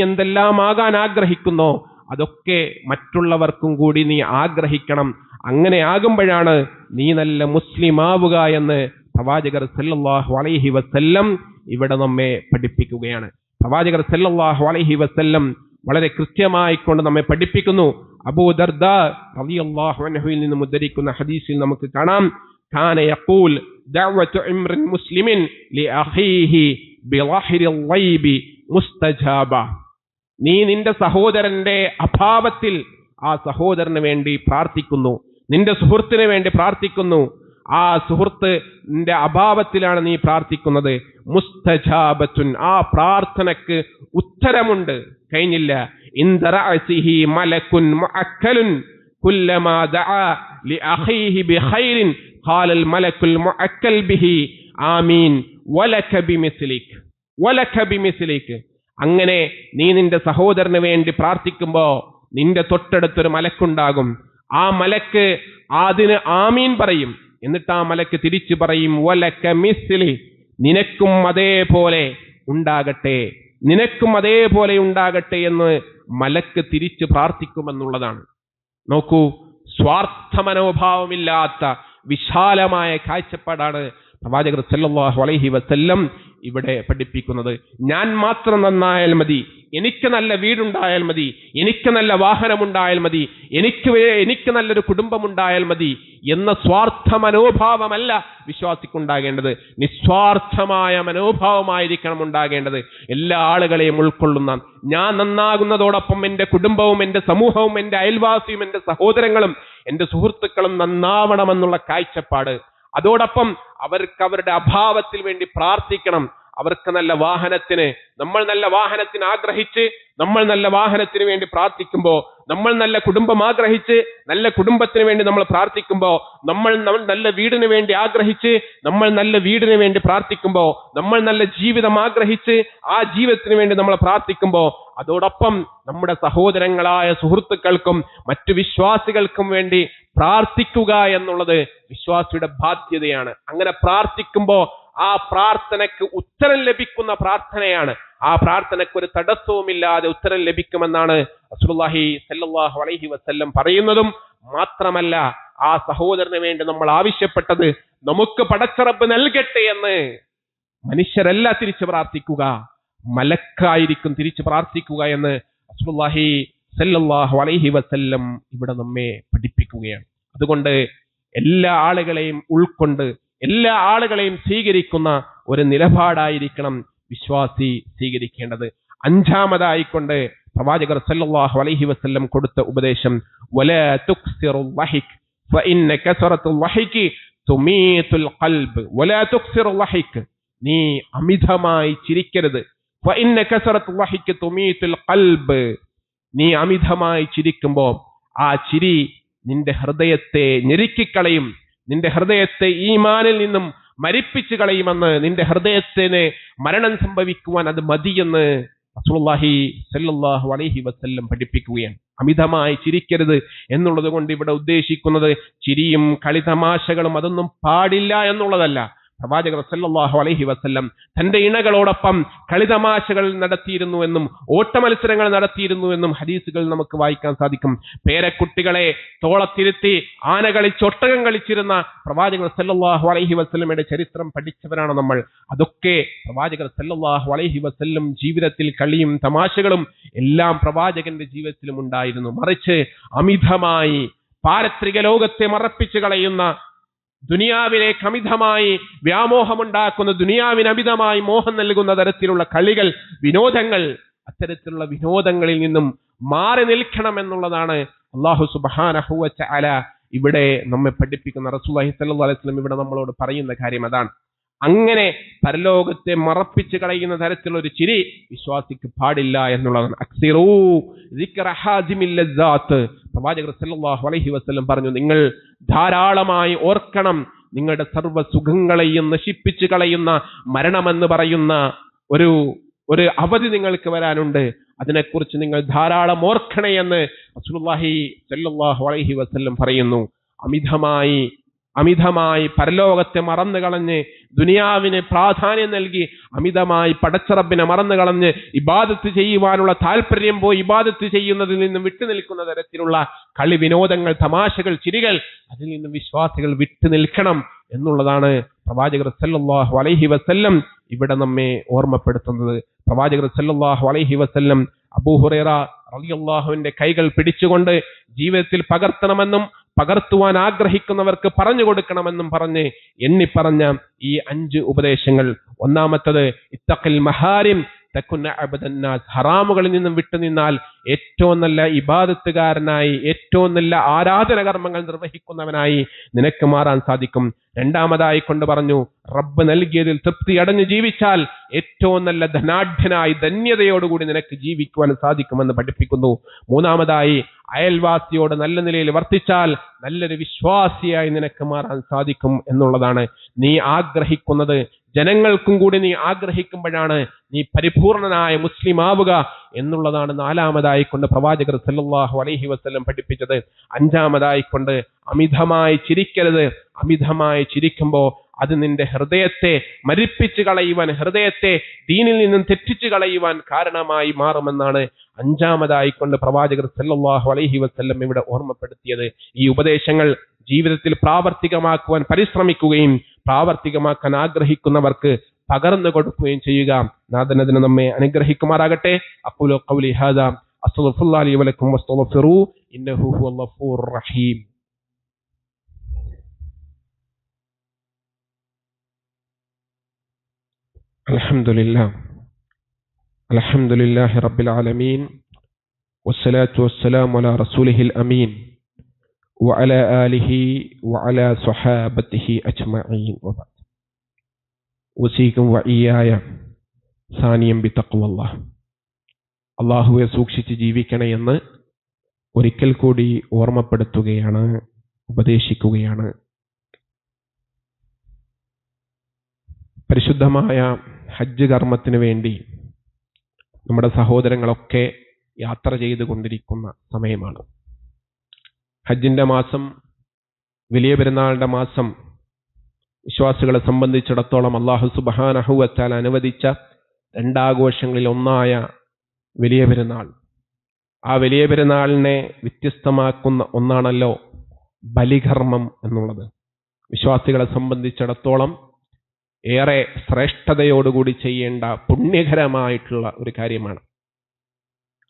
എന്തെല്ലാം ആകാൻ ആഗ്രഹിക്കുന്നോ അതൊക്കെ മറ്റുള്ളവർക്കും കൂടി നീ ആഗ്രഹിക്കണം. അങ്ങനെ ആകുമ്പോഴാണ് നീ നല്ല മുസ്ലിം ആവുക എന്ന് പ്രവാചകർ സല്ലല്ലാഹു അലൈഹി വസല്ലം ഇവിടെ നമ്മെ പഠിപ്പിക്കുകയാണ്. പ്രവാചകർ സല്ലല്ലാഹു അലൈഹി വസല്ലം വളരെ കൃത്യമായി കൊണ്ട് നമ്മെ പഠിപ്പിക്കുന്നു. അബൂ ദർദാ റളിയല്ലാഹു അൻഹുവിൽ നിന്ന് ഉദ്ധരിക്കുന്ന ഹദീസിൽ നമുക്ക് കാണാം, കാന യഖൂൽ ദഅവതു ഇംറിൻ മുസ്ലിമിൻ ലിഅഖീഹി ബിളഹ്രിൽ ഗൈബി മുസ്തജാബ. നീ നിന്റെ സഹോദരന്റെ അഭാവത്തിൽ ആ സഹോദരന് വേണ്ടി പ്രാർത്ഥിക്കുന്നു, നിന്റെ സുഹൃത്തിന് വേണ്ടി പ്രാർത്ഥിക്കുന്നു. ആ സുഹൃത്തിന്റെ അഭാവത്തിലാണ് നീ പ്രാർത്ഥിക്കുന്നത്. മുസ്തജാബത്തുൻ, ആ പ്രാർത്ഥനക്ക് ഉത്തരമുണ്ട്. കഴിഞ്ഞില്ല. ഇൻദറഅസിഹി മലകുൻ മുഅക്കലുൻ കുല്ലമാ ദഅ ലിഅഖീഹി ബിഖൈറിൻ ഖാലൽ മലകുൽ മുഅക്കൽ ബിഹി ആമീൻ വലക ബിമിസ്ലിക് വലക ബിമിസ്ലിക്. അങ്ങനെ നീ നിന്റെ സഹോദരന് വേണ്ടി പ്രാർത്ഥിക്കുമ്പോ നിന്റെ തൊട്ടടുത്തൊരു മലക്കുണ്ടാകും. ആ മലക്ക് അതിന് ആമീൻ പറയും. എന്നിട്ട് ആ മലക്ക് തിരിച്ചു പറയും, വലക മിസ്ലി, നിനക്കും അതേപോലെ ഉണ്ടാകട്ടെ, നിനക്കും അതേപോലെ ഉണ്ടാകട്ടെ എന്ന് മലക്ക് തിരിച്ചു പ്രാർത്ഥിക്കുമെന്നുള്ളതാണ്. നോക്കൂ, സ്വാർത്ഥ മനോഭാവമില്ലാത്ത വിശാലമായ കാഴ്ചപ്പാടാണ് പ്രവാചകർ സല്ലല്ലാഹു അലൈഹി വസല്ലം ഇവിടെ പഠിപ്പിക്കുന്നത്. ഞാൻ മാത്രം നന്നായാൽ മതി, എനിക്ക് നല്ല വീടുണ്ടായാൽ മതി, എനിക്ക് നല്ല വാഹനമുണ്ടായാൽ മതി, എനിക്ക് നല്ലൊരു കുടുംബമുണ്ടായാൽ മതി എന്ന സ്വാർത്ഥ മനോഭാവമല്ല വിശ്വാസിക്കുണ്ടാകേണ്ടത്. നിസ്വാർത്ഥമായ മനോഭാവമായിരിക്കണം ഉണ്ടാകേണ്ടത്. എല്ലാ ആളുകളെയും ഉൾക്കൊള്ളുന്ന, ഞാൻ നന്നാകുന്നതോടൊപ്പം എൻ്റെ കുടുംബവും എൻ്റെ സമൂഹവും എൻ്റെ അയൽവാസിയും എൻ്റെ സഹോദരങ്ങളും എൻ്റെ സുഹൃത്തുക്കളും നന്നാവണമെന്നുള്ള കാഴ്ചപ്പാട്. അതോടൊപ്പം അവർക്ക് അവരുടെ അഭാവത്തിൽ വേണ്ടി പ്രാർത്ഥിക്കണം. അവർക്ക് നല്ല വാഹനത്തിന്, നമ്മൾ നല്ല വാഹനത്തിന് ആഗ്രഹിച്ച് നമ്മൾ നല്ല വാഹനത്തിന് വേണ്ടി പ്രാർത്ഥിക്കുമ്പോൾ, നമ്മൾ നല്ല കുടുംബം ആഗ്രഹിച്ച് നല്ല കുടുംബത്തിന് വേണ്ടി നമ്മൾ പ്രാർത്ഥിക്കുമ്പോൾ, നമ്മൾ നല്ല വീടിന് വേണ്ടി ആഗ്രഹിച്ച് നമ്മൾ നല്ല വീടിന് വേണ്ടി പ്രാർത്ഥിക്കുമ്പോൾ, നമ്മൾ നല്ല ജീവിതം ആഗ്രഹിച്ച് ആ ജീവിതത്തിന് വേണ്ടി നമ്മൾ പ്രാർത്ഥിക്കുമ്പോൾ, അതോടൊപ്പം നമ്മുടെ സഹോദരങ്ങളായ സുഹൃത്തുക്കൾക്കും മറ്റു വിശ്വാസികൾക്കും വേണ്ടി പ്രാർത്ഥിക്കുക എന്നുള്ളത് വിശ്വാസിയുടെ ബാധ്യതയാണ്. അങ്ങനെ പ്രാർത്ഥിക്കുമ്പോൾ ആ പ്രാർത്ഥനയ്ക്ക് ഉത്തരം ലഭിക്കുന്ന പ്രാർത്ഥനയാണ്. ആ പ്രാർത്ഥനയ്ക്ക് ഒരു തടസ്സവുമില്ലാതെ ഉത്തരം ലഭിക്കുമെന്നാണ് റസൂലുള്ളാഹി സ്വല്ലല്ലാഹു അലൈഹി വസല്ലം പറയുന്നതും. മാത്രമല്ല, ആ സഹോദരന് വേണ്ടി നമ്മൾ ആവശ്യപ്പെട്ടത് നമുക്ക് പടച്ച റബ്ബ് നൽകട്ടെ എന്ന് മനുഷ്യരല്ല തിരിച്ചു പ്രാർത്ഥിക്കുക, മലക്കായിരിക്കും തിരിച്ചു പ്രാർത്ഥിക്കുക എന്ന് റസൂലുള്ളാഹി സ്വല്ലല്ലാഹു അലൈഹി വസല്ലം ഇവിടെ നമ്മെ പഠിപ്പിക്കുകയാണ്. അതുകൊണ്ട് എല്ലാ ആളുകളെയും ഉൾക്കൊണ്ട് എല്ലാ ആളുകളെയും സ്വീകരിക്കുന്ന ഒരു നിലപാടായിരിക്കണം വിശ്വാസി സ്വീകരിക്കേണ്ടത്. അഞ്ചാമതായിക്കൊണ്ട് പ്രവാചകർ സല്ലല്ലാഹു അലൈഹി വസല്ലം കൊടുത്ത ഉപദേശം, വലാ തുക്സിറുൽ വഹിക് ഫഇന്ന കസറത്തുൽ വഹികി തുമീതുൽ ഖൽബ്. വലാ തുക്സിറുൽ വഹിക്, നീ അമിതമായി ചിരിക്കരുത്. ഫഇന്ന കസറത്തുൽ വഹികി തുമീതുൽ ഖൽബ്, നീ അമിതമായി ചിരിക്കുമ്പോൾ ആ ചിരി നിന്റെ ഹൃദയത്തെ ഞെരുക്കിക്കളയും, നിന്റെ ഹൃദയത്തെ ഈമാനിൽ നിന്നും മരിപ്പിച്ചു കളയുമെന്ന്, നിന്റെ ഹൃദയത്തിന് മരണം സംഭവിക്കുവാൻ അത് മതിയെന്ന് റസൂലുള്ളാഹി സ്വല്ലല്ലാഹു അലൈഹി വസല്ലം പഠിപ്പിക്കുകയാണ്. അമിതമായി ചിരിക്കരുത് എന്നുള്ളത് കൊണ്ട് ഇവിടെ ഉദ്ദേശിക്കുന്നത് ചിരിയും കളിതമാശകളും അതൊന്നും പാടില്ല എന്നുള്ളതല്ല. പ്രവാചകർ സല്ലല്ലാഹു അലൈഹി വസല്ലം തന്റെ ഇണകളോടൊപ്പം കളിതമാശകൾ നടത്തിയിരുന്നുവെന്നും ഓട്ടമത്സരങ്ങൾ നടത്തിയിരുന്നുവെന്നും ഹദീസുകൾ നമുക്ക് വായിക്കാൻ സാധിക്കും. പേരക്കുട്ടികളെ തോളത്തിരുത്തി ആന കളിച്ച് ഒട്ടകം കളിച്ചിരുന്ന പ്രവാചകർ സല്ലല്ലാഹു അലൈഹി വസല്ലമയുടെ ചരിത്രം പഠിച്ചവരാണ് നമ്മൾ. അതൊക്കെ പ്രവാചകർ സല്ലല്ലാഹു അലൈഹി വസല്ലം ജീവിതത്തിൽ കളിയും തമാശകളും എല്ലാം പ്രവാചകന്റെ ജീവിതത്തിലും ഉണ്ടായിരുന്നു. മറിച്ച് അമിതമായി പാരത്രിക ലോകത്തെ മറപ്പിച്ചു കളയുന്ന, ദുനിയാവിലേക്ക് അമിതമായി വ്യാമോഹമുണ്ടാക്കുന്ന, ദുനിയാവിന് അമിതമായി മോഹം നൽകുന്ന തരത്തിലുള്ള കളികൾ, വിനോദങ്ങൾ, അത്തരത്തിലുള്ള വിനോദങ്ങളിൽ നിന്നും മാറി നിൽക്കണം എന്നുള്ളതാണ് അല്ലാഹു സുബ്ഹാനഹു വ തആല ഇവിടെ നമ്മെ പഠിപ്പിക്കുന്ന. റസൂലുള്ളാഹി സ്വല്ലല്ലാഹു അലൈഹി വസല്ലം ഇവിടെ നമ്മളോട് പറയുന്ന കാര്യം അതാണ്. അങ്ങനെ പരലോകത്തെ മറപ്പിച്ചു കളയുന്ന തരത്തിലുള്ള ഒരു ചിരി വിശ്വാസിക്ക് പാടില്ല എന്നുള്ളതാണ്. അക്സിറൂ ദിക്റ ഹാദിമിൽ ലസ്സാത്ത്, പ്രവാചകർ സല്ലല്ലാഹു അലൈഹി വസല്ലം പറഞ്ഞു, നിങ്ങൾ ധാരാളമായി ഓർക്കണം, നിങ്ങളുടെ സർവ്വ സുഖങ്ങളെയും നശിപ്പിച്ചു കളയുന്ന മരണമെന്ന് പറയുന്ന ഒരു അവധി നിങ്ങൾക്ക് വരാനുണ്ട്. അതിനെക്കുറിച്ച് നിങ്ങൾ ധാരാളം ഓർക്കണേ എന്ന് റസൂലുള്ളാഹി സ്വല്ലല്ലാഹു അലൈഹി വസല്ലം പറയുന്നു. അമിതമായി അമിതമായി പരലോകത്തെ മറന്നു കളഞ്ഞ് ദുനിയാവിന് പ്രാധാന്യം നൽകി അമിതമായി പടച്ചറബിനെ മറന്നു കളഞ്ഞ് ഇബാദത്ത് ചെയ്യുവാനുള്ള താല്പര്യം പോയി ഇബാദത്ത് ചെയ്യുന്നതിൽ നിന്നും വിട്ടുനിൽക്കുന്ന തരത്തിലുള്ള കളി വിനോദങ്ങൾ, തമാശകൾ, ചിരികൾ, അതിൽ നിന്നും വിശ്വാസികൾ വിട്ടുനിൽക്കണം എന്നുള്ളതാണ് പ്രവാചകർ സല്ലല്ലാഹു അലൈഹി വസല്ലം ഇവിടെ നമ്മെ ഓർമ്മപ്പെടുത്തുന്നത്. പ്രവാചകർ സല്ലല്ലാഹു അലൈഹി വസല്ലം അബൂ ഹുറൈറ റളിയല്ലാഹുവിന്റെ കൈകൾ പിടിച്ചുകൊണ്ട് ജീവിതത്തിൽ പകർത്തണമെന്നും പകർത്തുവാൻ ആഗ്രഹിക്കുന്നവർക്ക് പറഞ്ഞു കൊടുക്കണമെന്നും പറഞ്ഞ് എണ്ണിപ്പറഞ്ഞ ഈ 5 ഉപദേശങ്ങൾ. ഒന്നാമത്തത് ഇത്തഖിൽ മഹാരിം തകുന അബ്ദന്നാസ്, ഹറാമുകളിൽ നിന്നും വിട്ടുനിന്നാൽ ഏറ്റവും നല്ല ഇബാദത്തുകാരനായി, ഏറ്റവും നല്ല ആരാധന കർമ്മങ്ങൾ നിർവഹിക്കുന്നവനായി നിനക്ക് മാറാൻ സാധിക്കും. രണ്ടാമതായി കൊണ്ട് പറഞ്ഞു, റബ്ബ് നൽകിയതിൽ തൃപ്തി അടഞ്ഞു ജീവിച്ചാൽ ഏറ്റവും നല്ല ധനാഢ്യനായി ധന്യതയോടുകൂടി നിനക്ക് ജീവിക്കുവാൻ സാധിക്കുമെന്ന് പഠിപ്പിക്കുന്നു. മൂന്നാമതായി, അയൽവാസിയോട് നല്ല നിലയിൽ വർത്തിച്ചാൽ നല്ലൊരു വിശ്വാസിയായി നിനക്ക് മാറാൻ സാധിക്കും എന്നുള്ളതാണ്. നീ ആഗ്രഹിക്കുന്നത് ജനങ്ങൾക്കും കൂടി നീ ആഗ്രഹിക്കുമ്പോഴാണ് നീ പരിപൂർണനായ മുസ്ലിം ആവുക എന്നുള്ളതാണ് നാലാമതായി കൊണ്ട് പ്രവാചകർ സല്ലല്ലാഹു അലൈഹി വസല്ലം പഠിപ്പിച്ചത്. അഞ്ചാമതായി കൊണ്ട് അമിതമായി ചിരിക്കരുത്. അമിതമായി ചിരിക്കുമ്പോൾ അത് നിന്റെ ഹൃദയത്തെ മരിപ്പിച്ച് കളയുവാൻ, ഹൃദയത്തെ ദീനിൽ നിന്നും തെറ്റിച്ച് കളയുവാൻ കാരണമായി മാറുമെന്നാണ് അഞ്ചാമതായി കൊണ്ട് പ്രവാചകർ സല്ലല്ലാഹു അലൈഹി വസല്ലം ഇവിടെ ഓർമ്മപ്പെടുത്തിയത്. ഈ ഉപദേശങ്ങൾ ജീവിതത്തിൽ പ്രാവർത്തികമാക്കുവാൻ പരിശ്രമിക്കുകയും പ്രാവർത്തികമാക്കാൻ ആഗ്രഹിക്കുന്നവർക്ക് പകർന്നു കൊടുക്കുകയും ചെയ്യുക. നാഥൻ അതിന് നമ്മെ അനുഗ്രഹിക്കുമാറാകട്ടെ. അഖൂലു ഖൗലി ഹാദാ അസ്തഗ്ഫിറുല്ലാഹി ലി വലക്കും വസ്തഗ്ഫിറൂ ഇന്നഹു ഹുവൽ ഗഫൂറുർ റഹീം. അൽഹംദുലില്ലാഹി റബ്ബിൽ ആലമീൻ വസ്സലാത്തു വസ്സലാമു അലാ റസൂലിഹിൽ അമീൻ വഅലാ ആലിഹി വഅലാ സ്വഹാബത്തിഹി അജ്മഈൻ. ഉസീകും വഇയ്യായ സാനിയം ബിതഖ്വല്ലാഹ്. അല്ലാഹുവെ സൂക്ഷിച്ച് ജീവിക്കണേ എന്ന് ഒരിക്കൽ കൂടി ഓർമ്മപ്പെടുത്തുകയാണ്, ഉപദേശിക്കുകയാണ്. പരിശുദ്ധമായ ഹജ്ജ് കർമ്മത്തിന് വേണ്ടി നമ്മുടെ സഹോദരങ്ങളൊക്കെ യാത്ര ചെയ്തുകൊണ്ടിരിക്കുന്ന സമയമാണ്. ഹജ്ജിന്റെ മാസം, വലിയ പെരുന്നാളിന്റെ മാസം വിശ്വാസികളെ സംബന്ധിച്ചിടത്തോളം അല്ലാഹു സുബ്ഹാനഹു വ തആല അനുവദിച്ച രണ്ടാഘോഷങ്ങളിൽ ഒന്നായ വലിയ പെരുന്നാൾ. ആ വലിയ പെരുന്നാളിനെ വ്യത്യസ്തമാക്കുന്ന ഒന്നാണല്ലോ ബലികർമ്മം എന്നുള്ളത്. വിശ്വാസികളെ സംബന്ധിച്ചിടത്തോളം ഏറെ ശ്രേഷ്ഠതയോടുകൂടി ചെയ്യേണ്ട പുണ്യകരമായിട്ടുള്ള ഒരു കാര്യമാണ്.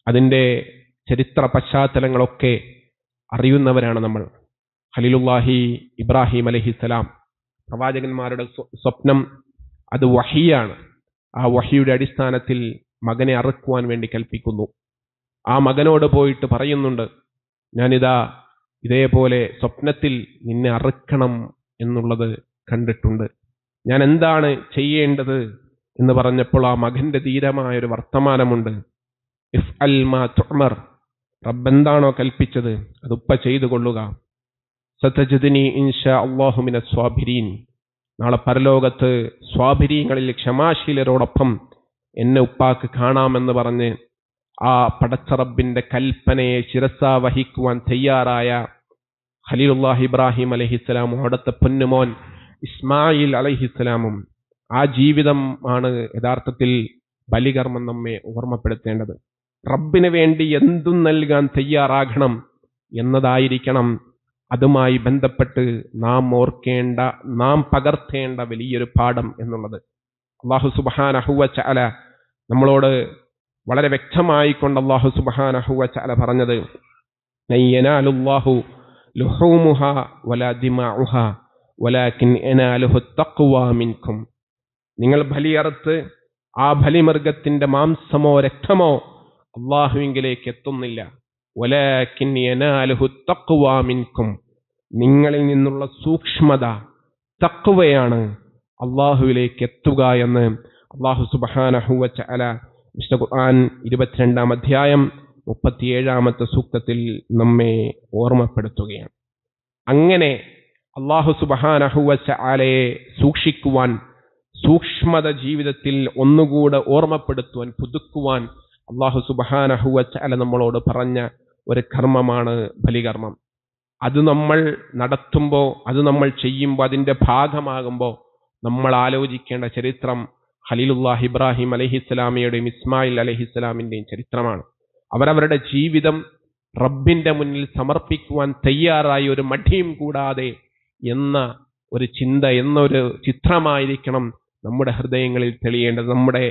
അതിൻ്റെ ചരിത്ര പശ്ചാത്തലങ്ങളൊക്കെ അറിയുന്നവരാണ് നമ്മൾ. ഖലീലുല്ലാഹി ഇബ്രാഹിം അലൈഹിസ്സലാം, പ്രവാചകന്മാരുടെ സ്വപ്നം അത് വഹിയാണ്. ആ വഹിയുടെ അടിസ്ഥാനത്തിൽ മകനെ അറുക്കുവാൻ വേണ്ടി കൽപ്പിക്കുന്നു. ആ മകനോട് പോയിട്ട് പറയുന്നുണ്ട്, ഞാനിതാ ഇതേപോലെ സ്വപ്നത്തിൽ നിന്നെ അറുക്കണം എന്നുള്ളത് കണ്ടിട്ടുണ്ട്, ഞാൻ എന്താണ് ചെയ്യേണ്ടത് എന്ന് പറഞ്ഞപ്പോൾ ആ മകന്റെ ധീരമായൊരു വർത്തമാനമുണ്ട്. ഇഫ്അൽ മാ തുഅ്മർ, റബ്ബ് എന്താണോ കൽപ്പിച്ചത് അത് ഉപ്പ ചെയ്തു കൊള്ളുക. സതജിദ്നി ഇൻഷാ അല്ലാഹു മിനസ് സ്വാബിരീൻ, നാളെ പരലോകത്ത് സ്വാബിരീങ്ങളിൽ ക്ഷമാശീലരോടൊപ്പം എന്നെ ഉപ്പാക്ക് കാണാമെന്ന് പറഞ്ഞ് ആ പടച്ച റബ്ബിന്റെ കൽപ്പനയെ ശിരസാ വഹിക്കുവാൻ തയ്യാറായ ഖലീലുല്ലാഹി ഇബ്രാഹിം അലൈഹിസ്സലാമും അവിടുത്തെ പൊന്നുമോൻ ഇസ്മായിൽ അലൈഹിസ്സലാമും, ആ ജീവിതം ആണ് യഥാർത്ഥത്തിൽ ബലികർമ്മം നമ്മെ ഓർമ്മപ്പെടുത്തേണ്ടത്. റബ്ബിന് വേണ്ടി എന്തും നൽകാൻ തയ്യാറാകണം എന്നതായിരിക്കണം അതുമായി ബന്ധപ്പെട്ട് നാം ഓർക്കേണ്ട, നാം പകർത്തേണ്ട വലിയൊരു പാഠം എന്നുള്ളത്. അല്ലാഹു സുബ്ഹാനഹു വ തആല നമ്മളോട് വളരെ വ്യക്തമായിക്കൊണ്ട് അല്ലാഹു സുബ്ഹാനഹു വ തആല പറഞ്ഞത്, യനാലുല്ലാഹു ലുഹൂമുഹാ വലാ ദിമാഉഹാ വലാകിൻ യനാലുഹു തഖ്വാ മിൻകും. നിങ്ങൾ ബലിയറുത്ത് ആ ബലിമൃഗത്തിന്റെ മാംസമോ രക്തമോ അല്ലാഹുവിലേക്ക് എത്തുന്നില്ല. വലാകിൻ യനാലുഹു തഖ്വാ മിൻകും, നിങ്ങളിൽ നിന്നുള്ള സൂക്ഷ്മത, തഖ്വയാണ് അല്ലാഹുവിലേക്ക് എത്തുക എന്ന് അല്ലാഹു സുബ്ഹാനഹു വ തആല വിശുദ്ധ ഖുർആൻ 22-ാം അധ്യായം 37-ാമത്തെ സൂക്തത്തിൽ നമ്മെ ഓർമ്മപ്പെടുത്തുകയാണ്. അങ്ങനെ അല്ലാഹു സുബ്ഹാനഹു വ തആലയെ സൂക്ഷിക്കുവാൻ, സൂക്ഷ്മത ജീവിതത്തിൽ ഒന്നുകൂടെ ഓർമ്മപ്പെടുത്തുവാൻ, പുതുക്കുവാൻ അല്ലാഹു സുബ്ഹാനഹു വ തആല നമ്മളോട് പറഞ്ഞ ഒരു കർമ്മമാണ് ബലികർമ്മം. അത് നമ്മൾ നടത്തുമ്പോൾ, അത് നമ്മൾ ചെയ്യുമ്പോൾ, അതിൻ്റെ ഭാഗമാകുമ്പോൾ നമ്മൾ ആലോചിക്കേണ്ട ചരിത്രം ഖലീലുല്ലാഹ് ഇബ്രാഹിം അലൈഹിസ്സലാമിയുടെയും ഇസ്മായിൽ അലൈഹിസ്സലാമിൻ്റെയും ചരിത്രമാണ്. അവരവരുടെ ജീവിതം റബ്ബിന്റെ മുന്നിൽ സമർപ്പിക്കുവാൻ തയ്യാറായി ഒരു മടിയും കൂടാതെ എന്ന ഒരു ചിന്ത, എന്നൊരു ചിത്രമായിരിക്കണം നമ്മുടെ ഹൃദയങ്ങളിൽ തെളിയേണ്ടത്. നമ്മുടെ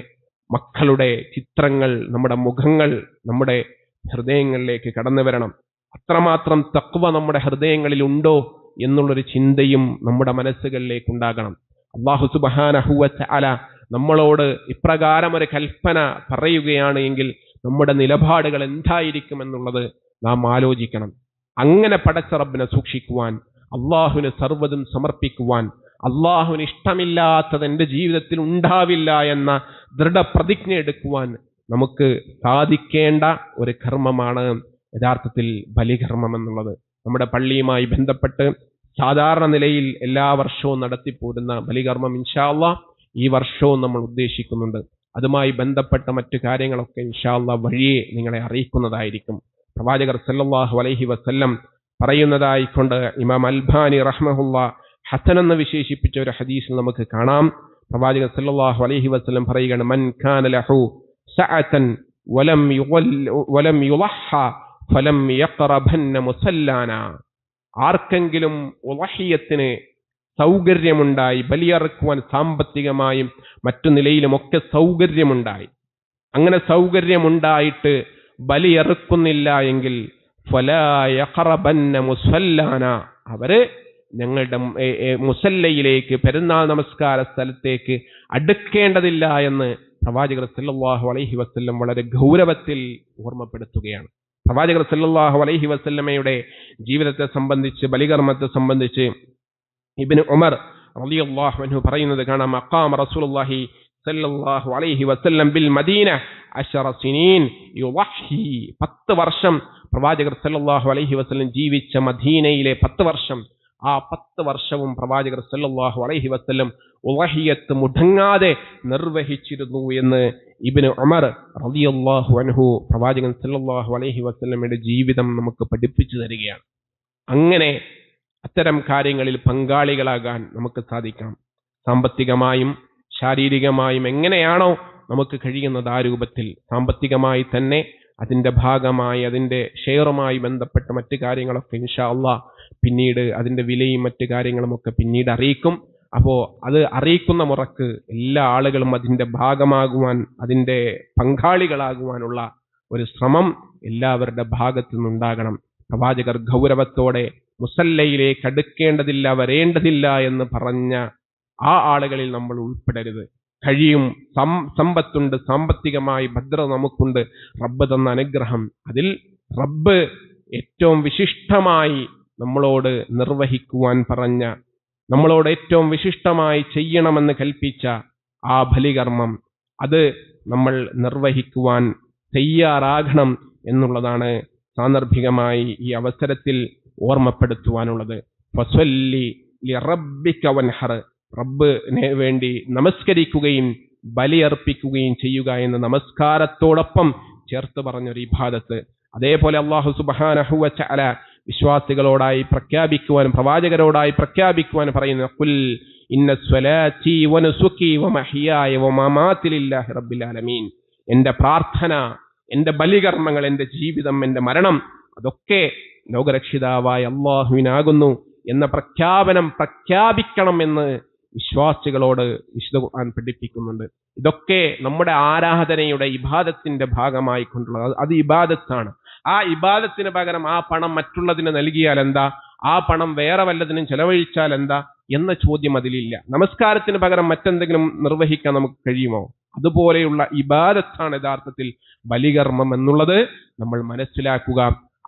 മക്കളുടെ ചിത്രങ്ങൾ, നമ്മുടെ മുഖങ്ങൾ നമ്മുടെ ഹൃദയങ്ങളിലേക്ക് കടന്നു വരണം. അത്രമാത്രം തഖ്വ നമ്മുടെ ഹൃദയങ്ങളിൽ ഉണ്ടോ എന്നുള്ളൊരു ചിന്തയും നമ്മുടെ മനസ്സുകളിലേക്ക് ഉണ്ടാകണം. അല്ലാഹു സുബ്ഹാനഹു വ തആല നമ്മളോട് ഇപ്രകാരം ഒരു കൽപ്പന പറയുകയാണ് എങ്കിൽ നമ്മുടെ നിലപാടുകൾ എന്തായിരിക്കും എന്നുള്ളത് നാം ആലോചിക്കണം. അങ്ങനെ പടച്ച റബ്ബിനെ സൂക്ഷിക്കുവാൻ, അള്ളാഹുവിന് സർവ്വതും സമർപ്പിക്കുവാൻ, അള്ളാഹുവിന് ഇഷ്ടമില്ലാത്തത് എൻ്റെ ജീവിതത്തിൽ ഉണ്ടാവില്ല എന്ന ദൃഢപ്രതിജ്ഞ എടുക്കുവാൻ നമുക്ക് സാധിക്കേണ്ട ഒരു കർമ്മമാണ് യഥാർത്ഥത്തിൽ ബലികർമ്മം എന്നുള്ളത്. നമ്മുടെ പള്ളിയുമായി ബന്ധപ്പെട്ട് സാധാരണ നിലയിൽ എല്ലാ വർഷവും നടത്തിപ്പോരുന്ന ബലികർമ്മം ഇൻഷാ അല്ലാഹ് ഈ വർഷവും നമ്മൾ ഉദ്ദേശിക്കുന്നുണ്ട്. അതുമായി ബന്ധപ്പെട്ട മറ്റു കാര്യങ്ങളൊക്കെ ഇൻഷാ അല്ലാഹ് വഴിയെ നിങ്ങളെ അറിയിക്കുന്നതായിരിക്കും. പ്രവാചകർ സല്ലല്ലാഹു അലൈഹി വസല്ലം പറയുന്നതായിക്കൊണ്ട് ഇമാം അൽബാനി റഹ്മഹുല്ലാ ഹസൻ എന്ന് വിശേഷിപ്പിച്ച ഒരു ഹദീസിൽ നമുക്ക് കാണാം. പ്രവാചകർ സല്ലല്ലാഹു അലൈഹി വസല്ലം പറയുകയാണ്, മൻ കാന ലഹു സഅതൻ വലം യുളഹ ഫലം യഖറബന്ന മുസല്ലാന. ആർക്കെങ്കിലും ഉളഹിയത്തിന് സൗകര്യമുണ്ടായി, ബലിയറുക്കുവാൻ സാമ്പത്തികമായും മറ്റു നിലയിലുമൊക്കെ സൗകര്യമുണ്ടായി, അങ്ങനെ സൗകര്യമുണ്ടായിട്ട് ബലിയറുക്കുന്നില്ല എങ്കിൽ ഫലാ യഖറബന്ന മുസല്ലാന, അവര് ഞങ്ങളുടെ മുസല്ലയിലേക്ക്, പെരുന്നാൾ നമസ്കാര സ്ഥലത്തേക്ക് അടുക്കേണ്ടതില്ല എന്ന് പ്രവാചകർ സല്ലല്ലാഹു അലൈഹി വസല്ലം വളരെ ഗൗരവത്തിൽ ഓർമ്മപ്പെടുത്തുകയാണ്. പ്രവാചകർ സല്ലല്ലാഹു അലൈഹി വസല്ലമയുടെ ജീവിതത്തെ സംബന്ധിച്ച്, ബലികർമ്മത്തെ സംബന്ധിച്ച് ഇബ്നു ഉമർ റളിയല്ലാഹു അൻഹു പറയുന്നത് കാണാം. അഖാമ റസൂലുള്ളാഹി സല്ലല്ലാഹു അലൈഹി വസല്ലം ബിൽ മദീന 10 സിനീൻ യുളഹി. 10 വർഷം പ്രവാചകർ സല്ലല്ലാഹു അലൈഹി വസല്ലം ജീവിച്ച മദീനയിലെ 10 വർഷം, ആ 10 വർഷവും പ്രവാചകർ സല്ലല്ലാഹു അലൈഹി വസല്ലം ഉളഹിയത്ത് മുടങ്ങാതെ നിർവഹിച്ചിരുന്നു എന്ന് ഇബ്നു ഉമർ റളിയല്ലാഹു അൻഹു പ്രവാചകൻ സല്ലല്ലാഹു അലൈഹി വസല്ലമയുടെ ജീവിതം നമുക്ക് പഠിപ്പിച്ചു തരികയാണ്. അങ്ങനെ അത്തരം കാര്യങ്ങളിൽ പങ്കാളികളാകാൻ നമുക്ക് സാധിക്കണം. സാമ്പത്തികമായും ശാരീരികമായും എങ്ങനെയാണോ നമുക്ക് കഴിയുന്നത് ആ രൂപത്തിൽ സാമ്പത്തികമായി തന്നെ അതിൻ്റെ ഭാഗമായി, അതിൻ്റെ ഷെയറുമായി ബന്ധപ്പെട്ട മറ്റു കാര്യങ്ങളൊക്കെ ഇൻഷാ അല്ലാഹ് പിന്നീട് അതിൻ്റെ വിലയും മറ്റു കാര്യങ്ങളുമൊക്കെ പിന്നീട് അറിയിക്കും. അപ്പോൾ അത് അറിയിക്കുന്ന മുറക്ക് എല്ലാ ആളുകളും അതിൻ്റെ ഭാഗമാകുവാൻ, അതിൻ്റെ പങ്കാളികളാകുവാനുള്ള ഒരു ശ്രമം എല്ലാവരുടെ ഭാഗത്തു നിന്നുണ്ടാകണം. പ്രവാചകർ ഗൗരവത്തോടെ മുസല്ലയിലേക്ക് അടുക്കേണ്ടതില്ല, വരേണ്ടതില്ല എന്ന് പറഞ്ഞ ആ ആളുകളിൽ നമ്മൾ ഉൾപ്പെടരുത്. കഴിയും, സമ്പത്തുണ്ട്, സാമ്പത്തികമായി ഭദ്രത നമുക്കുണ്ട്, റബ്ബ് തന്ന അനുഗ്രഹം, അതിൽ റബ്ബ് ഏറ്റവും വിശിഷ്ടമായി നമ്മളോട് നിർവഹിക്കുവാൻ പറഞ്ഞ, നമ്മളോട് ഏറ്റവും വിശിഷ്ടമായി ചെയ്യണമെന്ന് കൽപ്പിച്ച ആ ബലികർമ്മം, അത് നമ്മൾ നിർവഹിക്കുവാൻ തയ്യാറാകണം എന്നുള്ളതാണ് സാന്ദർഭികമായി ഈ അവസരത്തിൽ ഓർമ്മപ്പെടുത്തുവാനുള്ളത്. ഫസ്വല്ലി ലിറബ്ബിക വൻഹർ, റബ്ബിനെ വേണ്ടി നമസ്കരിക്കുകയും ബലിയർപ്പിക്കുകയും ചെയ്യുക എന്ന നമസ്കാരത്തോടൊപ്പം ചേർത്ത് പറഞ്ഞൊരു ഇബാദത്ത്. അതേപോലെ അല്ലാഹു സുബ്ഹാനഹു വ തആല വിശ്വാസികളോടായി പ്രഖ്യാപിക്കുവാൻ, പ്രവാചകരോടായി പ്രഖ്യാപിക്കുവാൻ പറയുന്നു, ഖുൽ ഇന്ന സ്വലാത്തി വനുസുകി വമഹ്യായ വമമാതി ലില്ലാഹി റബ്ബിൽ ആലമീൻ. എൻ്റെ പ്രാർത്ഥന, എൻ്റെ ബലികർമ്മങ്ങൾ, എൻ്റെ ജീവിതം, എൻ്റെ മരണം അതൊക്കെ ലോകരക്ഷിതാവായ അല്ലാഹുവിനാകുന്നു എന്ന പ്രഖ്യാപിക്കണം എന്ന് വിശ്വാസികളോട് വിശുദ്ധ ഖുർആൻ പഠിപ്പിക്കുന്നുണ്ട്. ഇതൊക്കെ നമ്മുടെ ആരാധനയുടെ ഇബാദത്തിന്റെ ഭാഗമായി കൊണ്ടുള്ളത്. അത് ഇബാദത്താണ്. ആ ഇബാദത്തിന് പകരം ആ പണം മറ്റുള്ളതിന് നൽകിയാൽ എന്താ, ആ പണം വേറെ വല്ലതിനും ചെലവഴിച്ചാൽ എന്താ എന്ന ചോദ്യം അതിലില്ല. നമസ്കാരത്തിന് പകരം മറ്റെന്തെങ്കിലും നിർവഹിക്കാൻ നമുക്ക് കഴിയുമോ? അതുപോലെയുള്ള ഇബാദത്താണ് യഥാർത്ഥത്തിൽ ബലികർമ്മം എന്നുള്ളത് നമ്മൾ മനസ്സിലാക്കുക.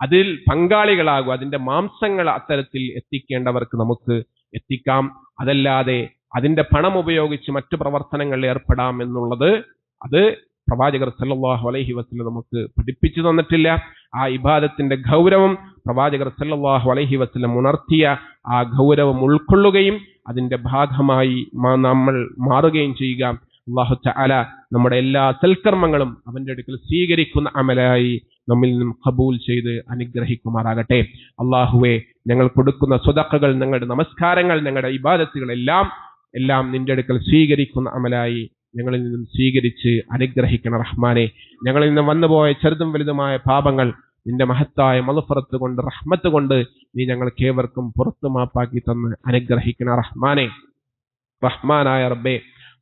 അതിൽ പങ്കാളികളാകുക. അതിന്റെ മാംസങ്ങൾ അത്തരത്തിൽ എത്തിക്കേണ്ടവർക്ക് നമുക്ക് എത്തിക്കാം. അതല്ലാതെ അതിന്റെ പണം ഉപയോഗിച്ച് മറ്റു പ്രവർത്തനങ്ങളിൽ ഏർപ്പെടാം എന്നുള്ളത് അത് പ്രവാചകർ സല്ലല്ലാഹു അലൈഹി വസല്ലം നമുക്ക് പഠിപ്പിച്ചു തന്നിട്ടില്ല. ആ ഇബാദത്തിന്റെ ഗൗരവം പ്രവാചകർ സല്ലല്ലാഹു അലൈഹി വസല്ലം ഉണർത്തിയ ആ ഗൗരവം ഉൾക്കൊള്ളുകയും അതിന്റെ ഭാഗമായി നമ്മൾ മാറുകയും ചെയ്യുക. അല്ലാഹു തആല നമ്മുടെ എല്ലാ സൽക്കർമ്മങ്ങളും അവന്റെ അടുക്കൽ സ്വീകരിക്കുന്ന അമലായി നമ്മിൽ നിന്നും ഖബൂൽ ചെയ്ത് അനുഗ്രഹിക്കുമാറാകട്ടെ. അള്ളാഹുവെ, ഞങ്ങൾ കൊടുക്കുന്ന സ്വതഖകൾ, ഞങ്ങളുടെ നമസ്കാരങ്ങൾ, ഞങ്ങളുടെ ഇബാദത്തുകൾ എല്ലാം നിന്റെ അടുക്കൽ സ്വീകരിക്കുന്ന അമലായി ഞങ്ങളിൽ നിന്നും സ്വീകരിച്ച് അനുഗ്രഹിക്കണം റഹ്മാനെ. ഞങ്ങളിൽ നിന്ന് വന്നുപോയ ചെറുതും വലുതുമായ പാപങ്ങൾ നിന്റെ മഹത്തായ മഗ്ഫിറത്ത് കൊണ്ട്, റഹ്മത്ത് കൊണ്ട് നീ ഞങ്ങൾക്കേവർക്കും പുറത്തു മാപ്പാക്കി തന്ന് അനുഗ്രഹിക്കണം റഹ്മാനെ. റഹ്മാനായ റബ്ബേ,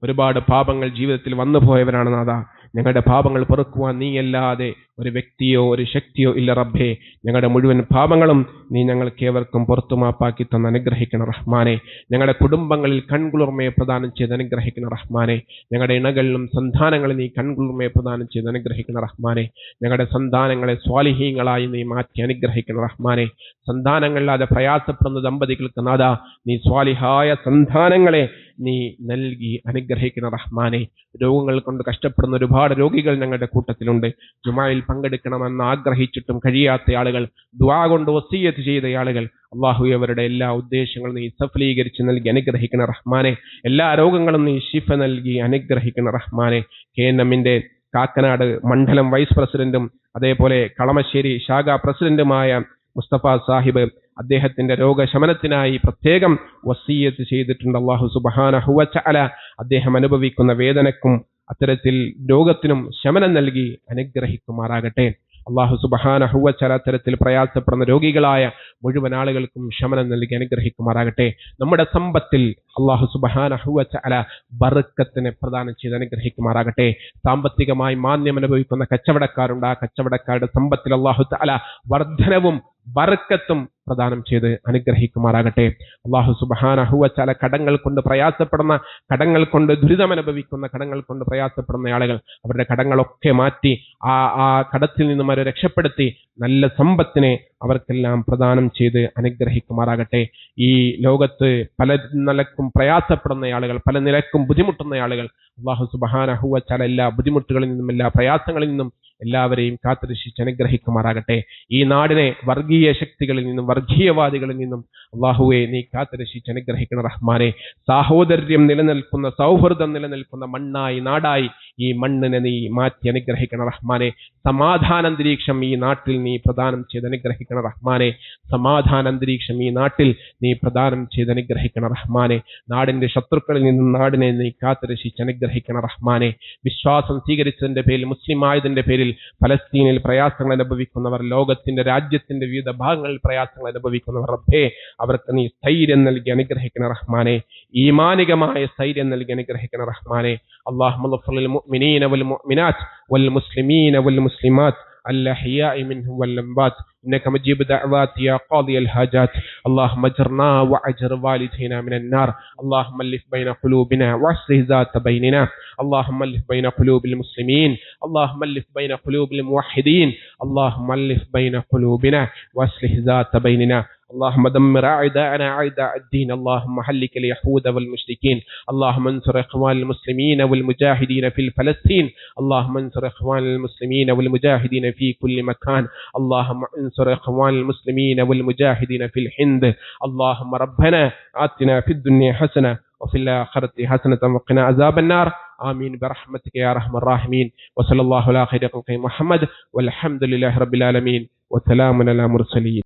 ഒരുപാട് പാപങ്ങൾ ജീവിതത്തിൽ വന്നുപോയവരാണ് നാഥ. ഞങ്ങളുടെ പാപങ്ങൾ പൊറുക്കുവാൻ നീയല്ലാതെ ഒരു വ്യക്തിയോ ഒരു ശക്തിയോ ഇല്ല റബ്ബേ. ഞങ്ങളുടെ മുഴുവൻ പാപങ്ങളും നീ ഞങ്ങൾക്കേവർക്കും പുറത്തു മാപ്പാക്കി തന്ന് അനുഗ്രഹിക്കണം റഹ്മാനെ. ഞങ്ങളുടെ കുടുംബങ്ങളിൽ കൺകുളിർമയെ പ്രദാനം ചെയ്ത് അനുഗ്രഹിക്കണം റഹ്മാനെ. ഞങ്ങളുടെ ഇണകളിലും സന്താനങ്ങളെ നീ കൺകുളിർമയെ പ്രദാനം ചെയ്ത് അനുഗ്രഹിക്കണം റഹ്മാനെ. ഞങ്ങളുടെ സന്താനങ്ങളെ സ്വാലിഹീങ്ങളായി നീ മാറ്റി അനുഗ്രഹിക്കണം റഹ്മാനെ. സന്താനങ്ങളില്ലാതെ പ്രയാസപ്പെടുന്ന ദമ്പതികൾക്ക് നാഥ, നീ സ്വാലിഹായ സന്താനങ്ങളെ നീ നൽകി അനുഗ്രഹിക്കണം റഹ്മാനെ. രോഗങ്ങൾ കൊണ്ട് കഷ്ടപ്പെടുന്ന ഒരുപാട് രോഗികൾ ഞങ്ങളുടെ കൂട്ടത്തിലുണ്ട്. ജുമായിൽ പങ്കെടുക്കണമെന്ന് ആഗ്രഹിച്ചിട്ടും കഴിയാത്ത ആളുകൾ, ദുആ കൊണ്ട് വസിയ്യത്ത് ചെയ്ത ആളുകൾ, അല്ലാഹു അവരുടെ എല്ലാ ഉദ്ദേശങ്ങളും നീ സഫലീകരിച്ച് നൽകി അനുഗ്രഹിക്കണം റഹ്മാനെ. എല്ലാ രോഗങ്ങളും നീ ശിഫ നൽകി അനുഗ്രഹിക്കണം റഹ്മാനെ. KNM-ന്റെ കാക്കനാട് മണ്ഡലം വൈസ് പ്രസിഡന്റും അതേപോലെ കളമശ്ശേരി ശാഖാ പ്രസിഡന്റുമായ മുസ്തഫ സാഹിബ്, അദ്ദേഹത്തിന്റെ രോഗശമനത്തിനായി പ്രത്യേകം വസിയ്യത്ത് ചെയ്തിട്ടുണ്ട്. അല്ലാഹു സുബ്ഹാനഹു വ തആല അദ്ദേഹം അനുഭവിക്കുന്ന വേദനക്കും അത്തരത്തിൽ രോഗത്തിനും ശമനം നൽകി അനുഗ്രഹിക്കുമാറാകട്ടെ. അല്ലാഹു സുബ്ഹാനഹു വ തആല അത്തരത്തിൽ പ്രയാസപ്പെടുന്ന രോഗികളായ മുഴുവൻ ആളുകൾക്കും ശമനം നൽകി അനുഗ്രഹിക്കുമാറാകട്ടെ. നമ്മുടെ സമ്പത്തിൽ അല്ലാഹു സുബ്ഹാനഹു വ തആല ബർക്കത്തിനെ പ്രദാനം ചെയ്ത് അനുഗ്രഹിക്കുമാറാകട്ടെ. സാമ്പത്തികമായി മാന്ദ്യം അനുഭവിക്കുന്ന കച്ചവടക്കാരുണ്ട്. ആ കച്ചവടക്കാരുടെ സമ്പത്തിൽ അല്ലാഹു തആല വർധനവും ബർക്കത്തും പ്രദാനം ചെയ്ത് അനുഗ്രഹിക്കുമാറാകട്ടെ. അല്ലാഹു സുബ്ഹാനഹു വ തആല കടങ്ങൾ കൊണ്ട് പ്രയാസപ്പെടുന്ന, കടങ്ങൾ കൊണ്ട് ദുരിതം അനുഭവിക്കുന്ന, കടങ്ങൾ കൊണ്ട് പ്രയാസപ്പെടുന്ന ആളുകൾ അവരുടെ കടങ്ങളൊക്കെ മാറ്റി ആ കടത്തിൽ നിന്നും അവരെ രക്ഷപ്പെടുത്തി നല്ല സമ്പത്തിനെ അവർക്കെല്ലാം പ്രദാനം ചെയ്ത് അനുഗ്രഹിക്കുമാറാകട്ടെ. ഈ ലോകത്ത് പല നിലക്കും പ്രയാസപ്പെടുന്ന ആളുകൾ, പല നിലക്കും ബുദ്ധിമുട്ടുന്ന ആളുകൾ, അല്ലാഹു സുബ്ഹാനഹു വ തആല എല്ലാ ബുദ്ധിമുട്ടുകളിൽ നിന്നും എല്ലാ പ്രയാസങ്ങളിൽ നിന്നും എല്ലാവരെയും കാത്തുരക്ഷിച്ച് അനുഗ്രഹിക്കുമാറാകട്ടെ. ഈ നാടിനെ വർഗീയ ശക്തികളിൽ നിന്നും വർഗീയവാദികളിൽ നിന്നും അല്ലാഹുവെ നീ കാത്തുരക്ഷിച്ച് അനുഗ്രഹിക്കണം റഹ്മാനെ. സാഹോദര്യം നിലനിൽക്കുന്ന, സൗഹൃദം നിലനിൽക്കുന്ന മണ്ണായി, നാടായി ഈ മണ്ണിനെ നീ മാറ്റി അനുഗ്രഹിക്കണം റഹ്മാനെ. സമാധാനാന്തരീക്ഷം ഈ നാട്ടിൽ നീ പ്രദാനം ചെയ്ത് അനുഗ്രഹിക്കണം റഹ്മാനെ. സമാധാനാന്തരീക്ഷം ഈ നാട്ടിൽ നീ പ്രദാനം ചെയ്ത് അനുഗ്രഹിക്കണം റഹ്മാനെ. നാടിന്റെ ശത്രുക്കളിൽ നിന്നും നാടിനെ നീ കാത്തുരക്ഷിച്ച് അനുഗ്രഹിക്കണം റഹ്മാനെ. വിശ്വാസം സ്വീകരിച്ചതിന്റെ പേരിൽ, മുസ്ലിം ആയതിന്റെ പേരിൽ ഫലസ്തീനിൽ പ്രയാസങ്ങൾ അനുഭവിക്കുന്നവർ, ലോകത്തിന്റെ രാജ്യത്തിന്റെ വിവിധ ഭാഗങ്ങളിൽ പ്രയാസങ്ങൾ അനുഭവിക്കുന്നവർ റബ്ബേ, അവർക്ക് നീ സ്ഥൈര്യം നൽകി അനുഗ്രഹിക്കണം റഹ്മാനെ. ഈമാനികമായ സ്ഥൈര്യം നൽകി അനുഗ്രഹിക്കണം റഹ്മാനെ. അല്ലാഹുമ്മ ഗ്ഫിർ ലിൽ മുഅ്മിനീന വൽ മുഅ്മിനാത്ത് വൽ മുസ്ലിമീന വൽ മുസ്ലിമാത്ത് الأحياء منهم والأموات إنك مجيب دعوات يا قاضي الحاجات. اللهم اجرنا وأجر والدينا من النار. اللهم ألف بين قلوبنا واصلح ذات بيننا. اللهم ألف بين قلوب المسلمين. اللهم ألف بين قلوب الموحدين. اللهم ألف بين قلوبنا واصلح ذات بيننا. اللهم دمر أعداءنا أعداء الدين. اللهم هلك اليهود والمشركين. اللهم انصر إخوان المسلمين والمجاهدين في فلسطين. اللهم انصر إخوان المسلمين والمجاهدين في كل مكان. اللهم انصر إخوان المسلمين والمجاهدين في الهند. اللهم ربنا آتنا في الدنيا حسنة وفي الآخرة حسنة وقنا عذاب النار. آمين برحمتك يا أرحم الراحمين. وصلى الله على خير خلق محمد والحمد لله رب العالمين وسلام على المرسلين.